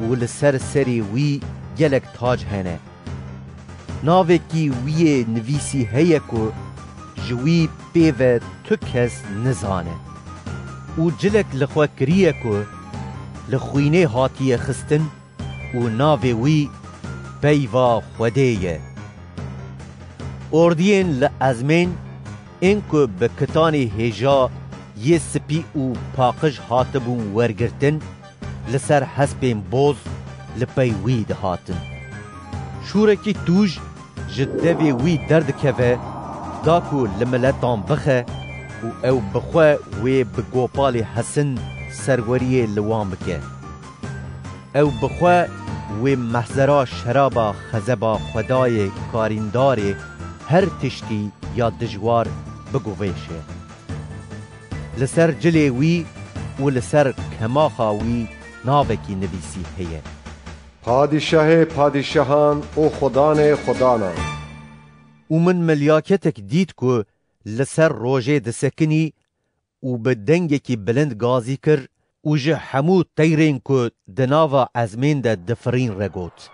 و لسر سری وی گلک تاج هنه ناوه کی وی نویسی هیه که جوی پیوه تو کس نزانه و جلک لخواه کریه که لخوینه هاتیه خستن و ناوه وی پیوا خودهیه اردین لازمین این که به کتان هجا یه سپی و پاقش هاتبون ورگرتن لسر حسبین بوز لپی وی دهاتن شورکی توج جدوی وی درد که داکو لملتان بخه و او بخواه وی بگوپال حسن سروری لوان بکه او بخواه وی محضرا شرابا خزبا خدای کاریندار هر تشتی یا دجوار بگویشه لسر جلی وی و لسر کماخا وی ناوکی نویسی هیه پادشاه پادشاهان و خدان خدانا و من ملیاکتک دید که لسر روژه دسکنی و به دنگی که بلند گازی کر و جه همو تیرین که دناوا ازمین ده دفرین رگوت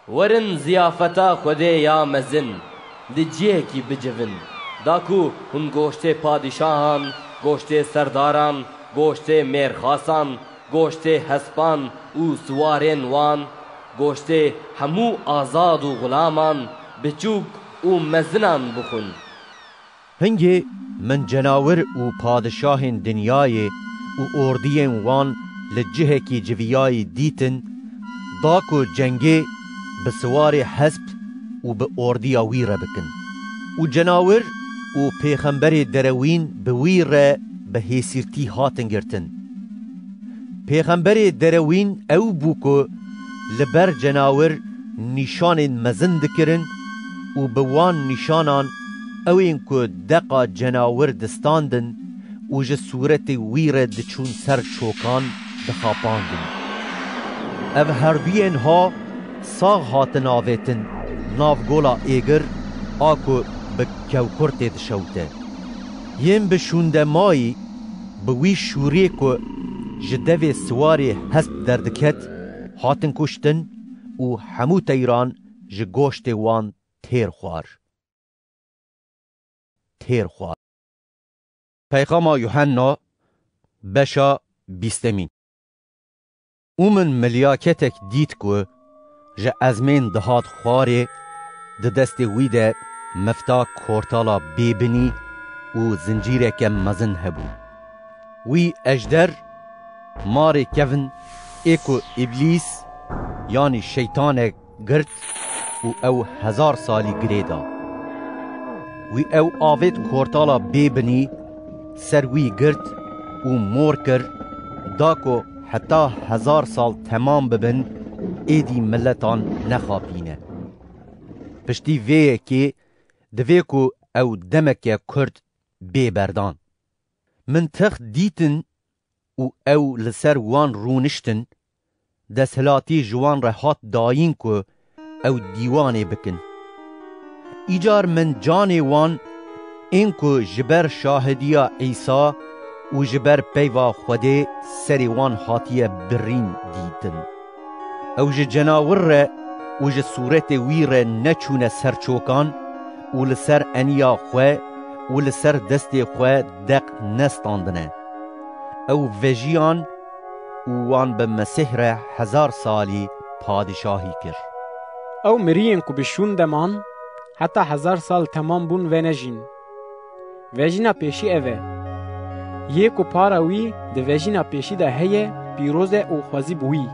ورن زیافتا خوده یا مزن لجیه کی بجون داکو هن گوشت پادشاهان گوشت سرداران گوشت میرخاسان گوشت حسبان و سوارین وان گوشت همو آزاد و غلامان بچوک و مزنان بخون هنگی من جناور و پادشاه دنیای و اردین وان لجهه کی جویای دیتن داکو جنگی بسوار حسب و به اردیا ویره بکن و جناور و پیغمبر دروین به ویره به حیثیرتی هاتن گرتن پیغمبر دروین او بوکو لبر جناور نشان مزن دکرن و به وان نشانان او اینکو دقا جناور دستاندن و جه صورت ویره دچون سر شوکان دخاپاندن او هردوین ها ساغ هاتن آویتن ناو گولا ایگر آکو به کوکرت دشوته یم بشونده مایی به وی شوری که جدوی سواری هست دردکت هاتن کشتن و همو تیران جگوشت وان تیر خوار پیغام یوحنا بشا 20 اومن ملیاکتک دید که جه ازمین دهات خواره ده دست ویده مفتا کورتالا بیبنی و زنجیره که مزن هبو وی اجدر مار کون ایکو ابلیس یعنی شیطان گرد و او 1000 سالی گریدا وی او آوید کورتالا بیبنی سر وی گرد و مور کر داکو حتی 1000 سال تمام ببن ایدی ملتان نخابینه پشتی ویه که دوی کو او دمک کرد بی بردان من تخت دیتن و او لسر وان رونشتن دسهلاتی جوان رهات داین که او دیوانه بکن ایجار من جان وان این که جبر شاهدیا عیسی و جبر پیوا خوده سری وان حاتیه برین دیتن او جناور ره و صورت ویره نچونه سرچوکان و لسر انیا خواه و لسر دست خواه دق نستاندنه او وجیان وان به مسیح ره 1000 سالی پادشاهی کر او مرین که بشون دمان حتی 1000 سال تمام بون و نجین وجینا پیشی اوه یه کو پارا وی دوژینا پیشی ده هیه پیروزه او خوازی بوی.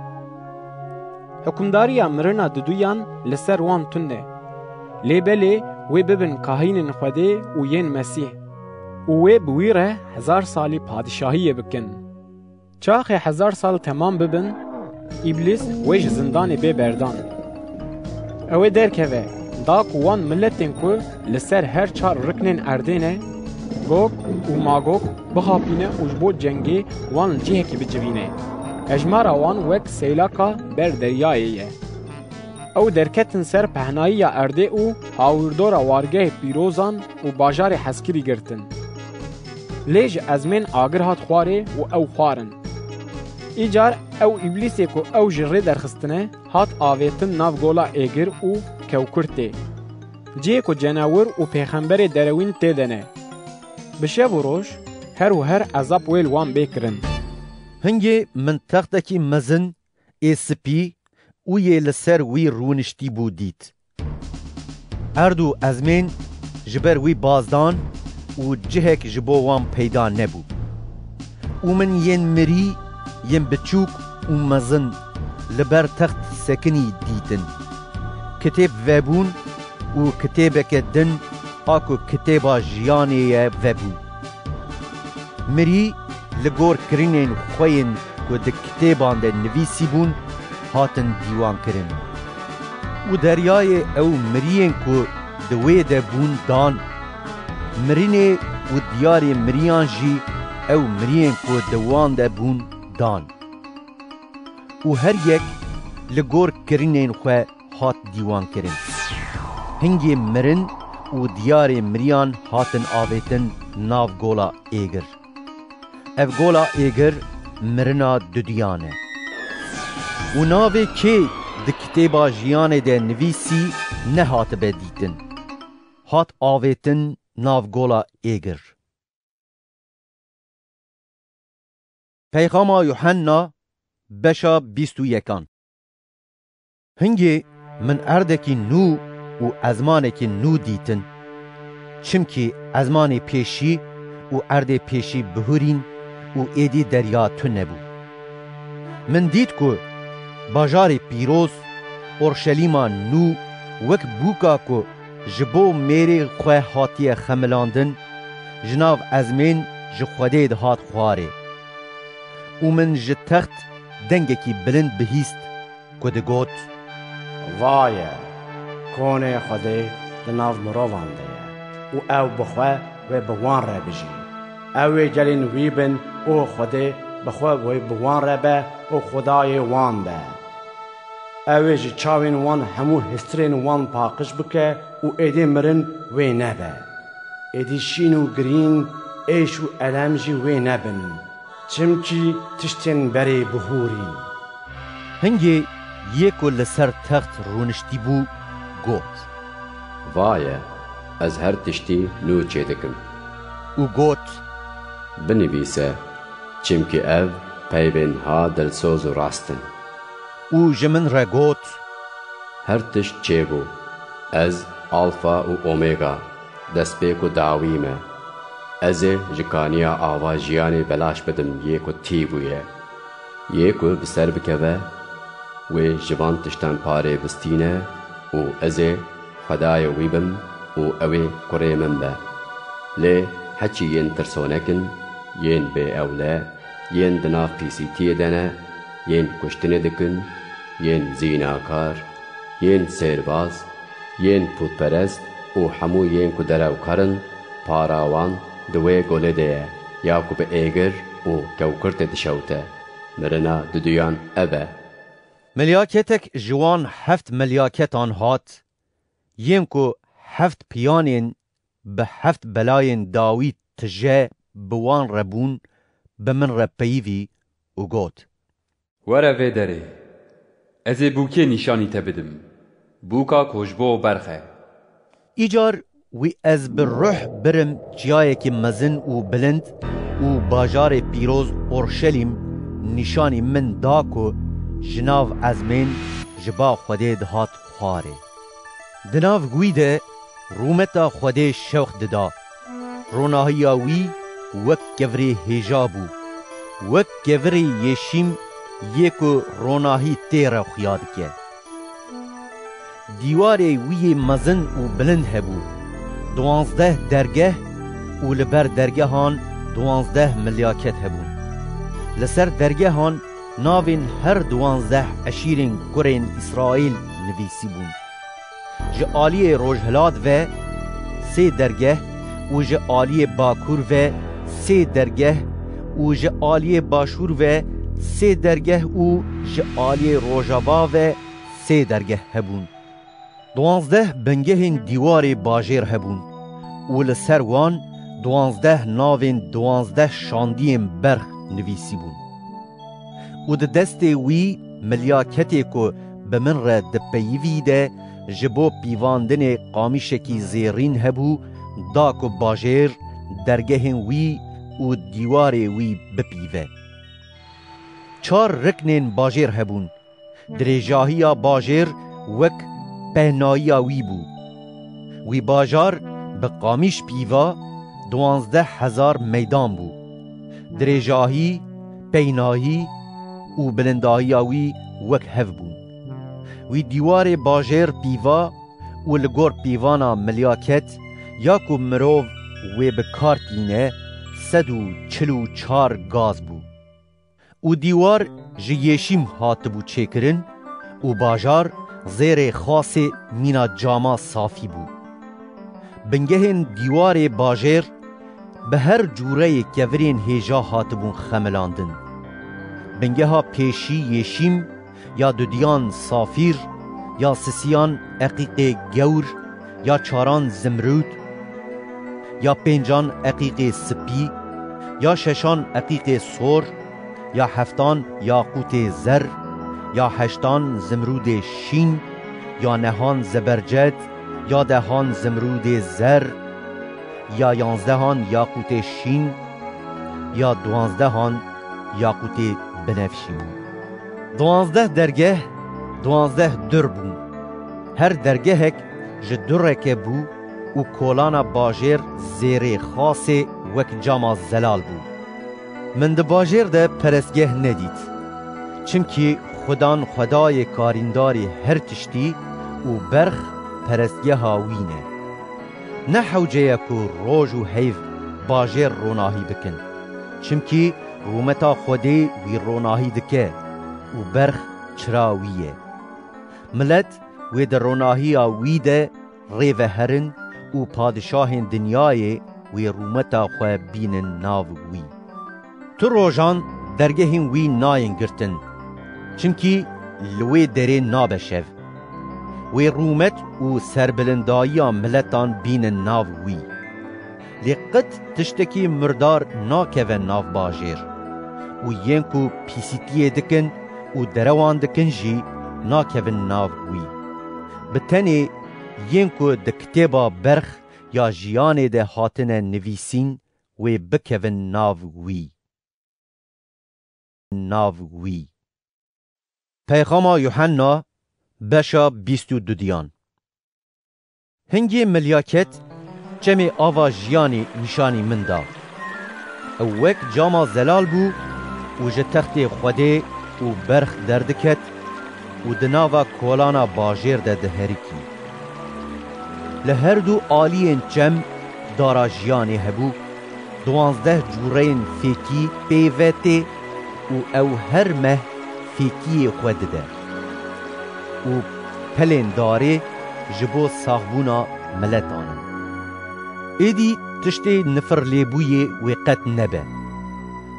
حکمداری مرنا دودویان لسر وان تنه. لیبلی وی ببن کاهین خواده و ین مسیح. و وی بویره 1000 سالی پادشاهی بکن. چاخ 1000 سال تمام ببن ابلیس ویج زندان بی بردان. اوه درکوه داک وان ملتین کو لسر هر 4 رکنین اردینه گوگ و ماگوگ بخاپینه وجبو جنگی وان جیه کی بجوینه. اجمارا وان وک سیلاکا بر دریاییه. او درکتن سر پهنایی ارده او هاوردورا وارگه پیروزان و باجار حسکری گرتن. لیج از من آگر هات خواره و او خوارن. ایجار او ابلیسی که او جره درخستنه هات آویتن ناف گولا ایگر او کوکرته. جیه که جناور و پیغمبر دروین تیدنه. بشه بروش هر و هر عذاب ویل وان بیکرن. هنگی من تختکی مزن سپی او یه لسر وی رونشتی بودید. اردو ازمین جبر وی بازدان و جهک جبو وان پیدا نبو. او من ین مری ین بچوک و مزن لبر تخت سکنی دیتن. کتاب وبون و کتاب کدن آکو کتابا جیانی وبو. مری لگور کرینین خوین و ده کتابان ده نویسی بون هاتن دیوان کرن. و دریای او مرین که دوی ده بون دان. مرینه و دیاری مریان جی او مرین که دوان ده بون دان. و هر یک لگور کرینین خواه هات دیوان کرن. هنگی مرن و دیاری مریان هاتن آویتن ناو گولا ایگر. اف گولا ایگر مرنا دودیانه. و ناوی که ده کتابا جیانه ده نویسی نه هات بدیتن. هات آویتن ناو گولا ایگر. پیغام یوحنا بشا 21. هنگی من اردکی نو و ازمانکی نو دیتن. چمکی ازمان پیشی و ارد پیشی بهورین و ایدی دریا تو نبو. من دید که باجار پیروز اورشلیما نو وک بوکا که جبو میری خواه هاتی خملاندن جناو ازمین جخوده دهات خواره. و من جتخت دنگکی بلند بهیست که ده گوت وایه کونه خوده دناو مروان ده و او بخواه و بوان را بجی. اوی جلین ویبن او خوده بخواه و بوان را به و خدای وان به. اوی جی چاوین وان همو هسترین وان پاقش بکه و ایدی مرن وی نبه. ایدی شین و گرین ایش و علم جی وی نبن. چمکی تشتین بری بهورین. هنگی یکو لسر تخت رونشتی بو گوت وایه از هر تشتی نو چه دکم. او گوت بنویسه چمکی او پیبین ها دلسوز و راستن. او جمن را گوت هر تشت چه بو از آلفا و اومیگا دست بیکو داویمه. از جکانیا آواجیانی بلاش بدم یکو تی بویه. یکو بسر بکوه و جوان تشتن پاره بستینه و از خدای ویبم و اوی کره من به. لی حچی ین ترسونکن ین به اوله ین دناف پیسی تیه دنه ین کشتنه دکن ین زیناکار ین سیرباز ین پودپرست و همو ین کدره و کرن پاراوان دوی گوله ده یاکوب ایگر و کوکرت دشوته مرنا دودیان اوه. ملیاکتک جوان 7 ملیاکتان هات ینکو 7 پیانین به 7 بلاین داوی تجه بوان ربون بمن رپیوی و گوت وره وی داره از بوکی نشانی تبدم بوکا کشبو برخه. ایجار وی از بر روح برم جایی که مزن و بلند و باجار پیروز اورشلیم نشانی من داکو جناو ازمین جبا خوده دهات خواره. دناو گویده رومتا خوده شوخ ددا. روناهی وی وک گوری هیجا بو وک گوری یشیم یکو روناهی تیر خویاد که دیواری وی مزن و بلند هبو 12 درگه و لبر درگه هان 12 ملیاکت هبون لسر درگه هان ناوین هر 12 عشیرین کرین اسرائیل نویسی بون جعالی روجهلاد و 3 درگه و جعالی باکور و 3 درگه و جعالی باشور و 3 درگه و جعالی روجابا و 3 درگه هبون 12 بنگهین دیوار باجر هبون و لسر وان 12 ناوین 12 شاندیم برخ نویسی بون و ده دست وی ملیاکتی که بمن را دپیوی ده جبو پیواندن قامیشکی زیرین هبو دا که باجر درگهین وی و دیوار وی بپیوه 4 رکنین باجر هبون درجاهی باجر وک پهنایی وی بو وی باجار به قامیش پیوا 12,000 میدان بو درجاهی پهنایی و بلندایی وی وک هف بون وی دیوار باجر پیوا و لگور پیوانا ملیاکت یا که مروو وی بکارتینه 144 گاز بو و دیوار جیشیم هات بو چکرن و باجار زیر خاص مینا جاما صافی بو بنگهن دیوار باجر به هر جوره کورین هیجا هات بون خملاندن بنگه ها پیشی یشیم یا دودیان صافیر یا سسیان اقیق گور یا 4 زمرود یا 5 اقیق سپی یا 6 اقیق سور یا 7 یاقوت زر یا 8 زمرود شین یا 9 زبرجد یا 10 زمرود زر یا 11 یاقوت شین یا 12 یاقوت بنفشی 12 درگه 12 در بون هر درگه هک جدرک بو و کولانا باجر زیر خاص وک جاما زلال بو من ده باجر ده پرستگه ندید چمکی خدای کارینداری هر تشتی و برخ پرستگه هاوینه نه حوجه که روج و حیف باجر روناهی بکن چمکی رومتا خودی وی روناهی دکه و برخ چراویه ملت وی در روناهی وی ده ریوه هرن و پادشاه دنیای وی رومتا خواه بینن ناو وی تو روژان درگهین وی ناین گرتن چمکی لوی دره نابشو وی رومت و سربلندایی ملتان بینن ناو وی لیقت تشتکی مردار ناکوه ناو باجر و ینکو پیسیتیه دکن و دروان دکن جی ناکوه ناو وی بتنی ینکو ده کتابا برخ یا جیان ده هاتن نویسین و بکوه ناو وی پیغام یوحنا بشا 22 دیان هنگی ملیاکت جمع آوا جیانی نشانی من دا اوک جاما زلال بو و جه تخت خوده و برخ دردکت و دناوا کولانا باجر ده دهریکی لهر دو آلین جمع دارا جیانی هبو 12 جورین فیکی پیوته و او هر مه فیکی خود ده و پلین داره جبو ساخبونا ملتانن ایدی تشتی نفر لیبوی و قط نبه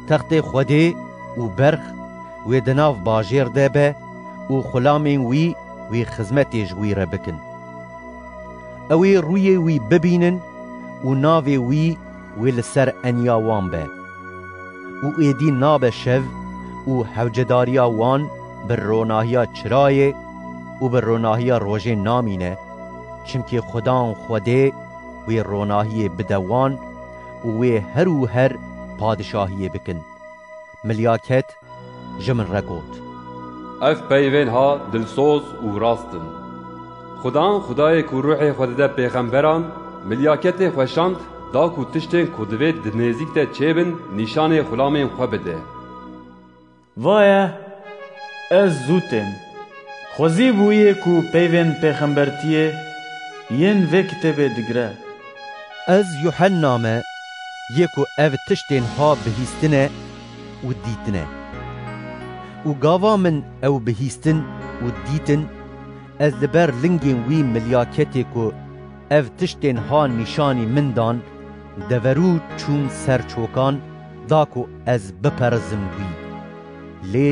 تخت خوده و برخ و دناف باجر ده به و خلامین وی خزمتی جوی را بکن اوی روی وی ببینن و ناوی وی لسر انیاوان به و ایدی ناب شو و حوجداریا وان بر روناهیا چرای و بر روناهیا روژه نامینه چمکی خدان خوده وی روناهی بدوان و وی هر و هر پادشاهی بکن ملیاکت جمن رگوت اف پیوین ها دلسوز و راستن خدای که روح خود ده پیغمبران ملیاکت خوشاند دا ku tiştên ku divê di nêzik de çêbin nîşanê xulamên xwe bide. Vaye ez zû têm. Xwezî bûye ku peyvên pêxembertiyê yên vê kitêbê digire. Ez Yuhanna me yê ku ev tiştên ha bihîstine û dîtine. û gava min ew bihîstin û dîtin, ez li ber lingên wî milyaketê ku ev tiştên ha nîşanî min dan, deverû çûm ser çokan, da ku ez biperizim wî. Lê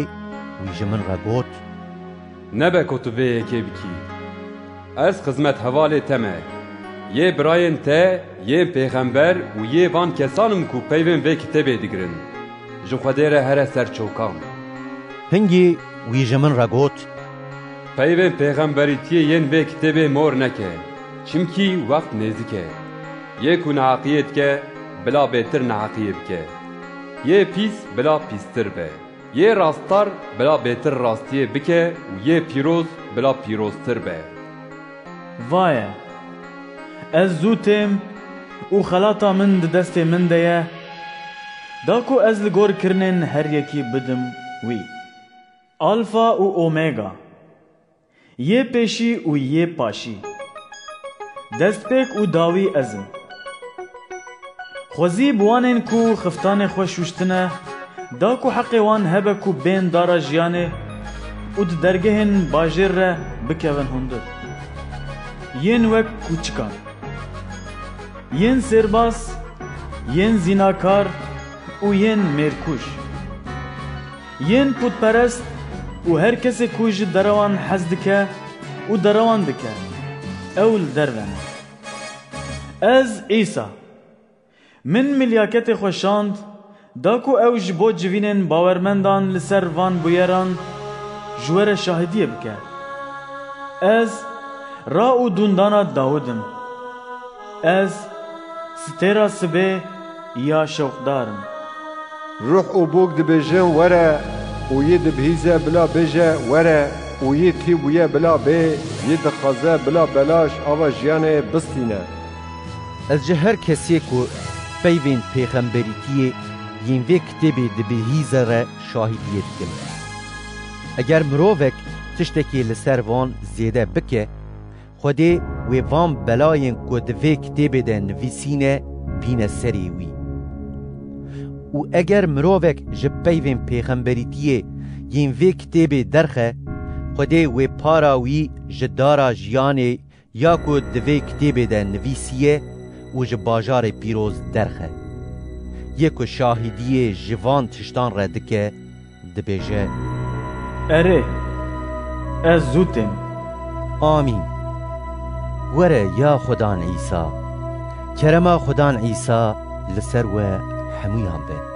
wî ji min re got: Nebe ku tu vê yekê bikî. Ez xizmet hevalê te me. Yê birayên te, yên pêxember û yê van kesanim ku peyvên vê kitêbê digirin. Ji Xwedê re here ser çokan. Hingî wî ji min re got: Peyvên pêxemberîtiyê yên vê kitêbê mor neke, çimkî wext nêzik e. Yê ku neheqiyê dike, bila bêtir neheqiyê bike. Yê pîs bila pîstir be. Yê rastar bila bêtir rastiyê bike û yê pîroz bila pîroztir be. Vaye ez zû têm û xelata min di destê min de ye, da ku ez li gor kirinên her yekî bidim wî. Alfa û Omega, yê pêşî û yê paşî, destpêk û dawî ez im. Xwezî bi wanên ku xiftanê xwe şûştine, da ku heqê wan hebe ku bên dara jiyanê û di dergehên bajêr re bikevin hundir. Yên wek kûçikan, yên sêrbas, yên zînakar û yên mêrkûş, yên putperest û her kesê ku ji derewan hez dike û derewan dike, ew li derve ne. Ez İsa, min milyaketê xwe şand, da ku ew ji bo civînên bawermendan li ser van bûyeran ji we re şahidiyê bike. Ez ra û dundana Dawudim. Ez stêra sibê ya şewqdarim. Ruh û bûk dibêjin were û yê dibihîze bila bêje were û yê tî bûye bila bê, yê dixwaze bila belaş ava jiyanê bistîne. Ez ji her kesê ku peyvên pêxemberîtiyê yên vê kitêbê dibihîze re şahidiyê dikim. Eger mirovek tiştekê li ser van zêde bike, Xwedê wê van belayên ku di vê kitêbê de nivîsîne bîne serê wî. û eger mirovek ji peyvên pêxemberîtiyê yên vê kitêbê derxe, Xwedê wê para wî ji dara jiyanê ya ku di vê kitêbê de nivîsiye û ji bajarê pîroz derxe. Yê ku şahidiyê ji van tiştan re dike, dibêje: Erê, ez zû têm. Amîn. Were ya Xudan İsa, kerema Xudan İsa li ser we hemûyan be.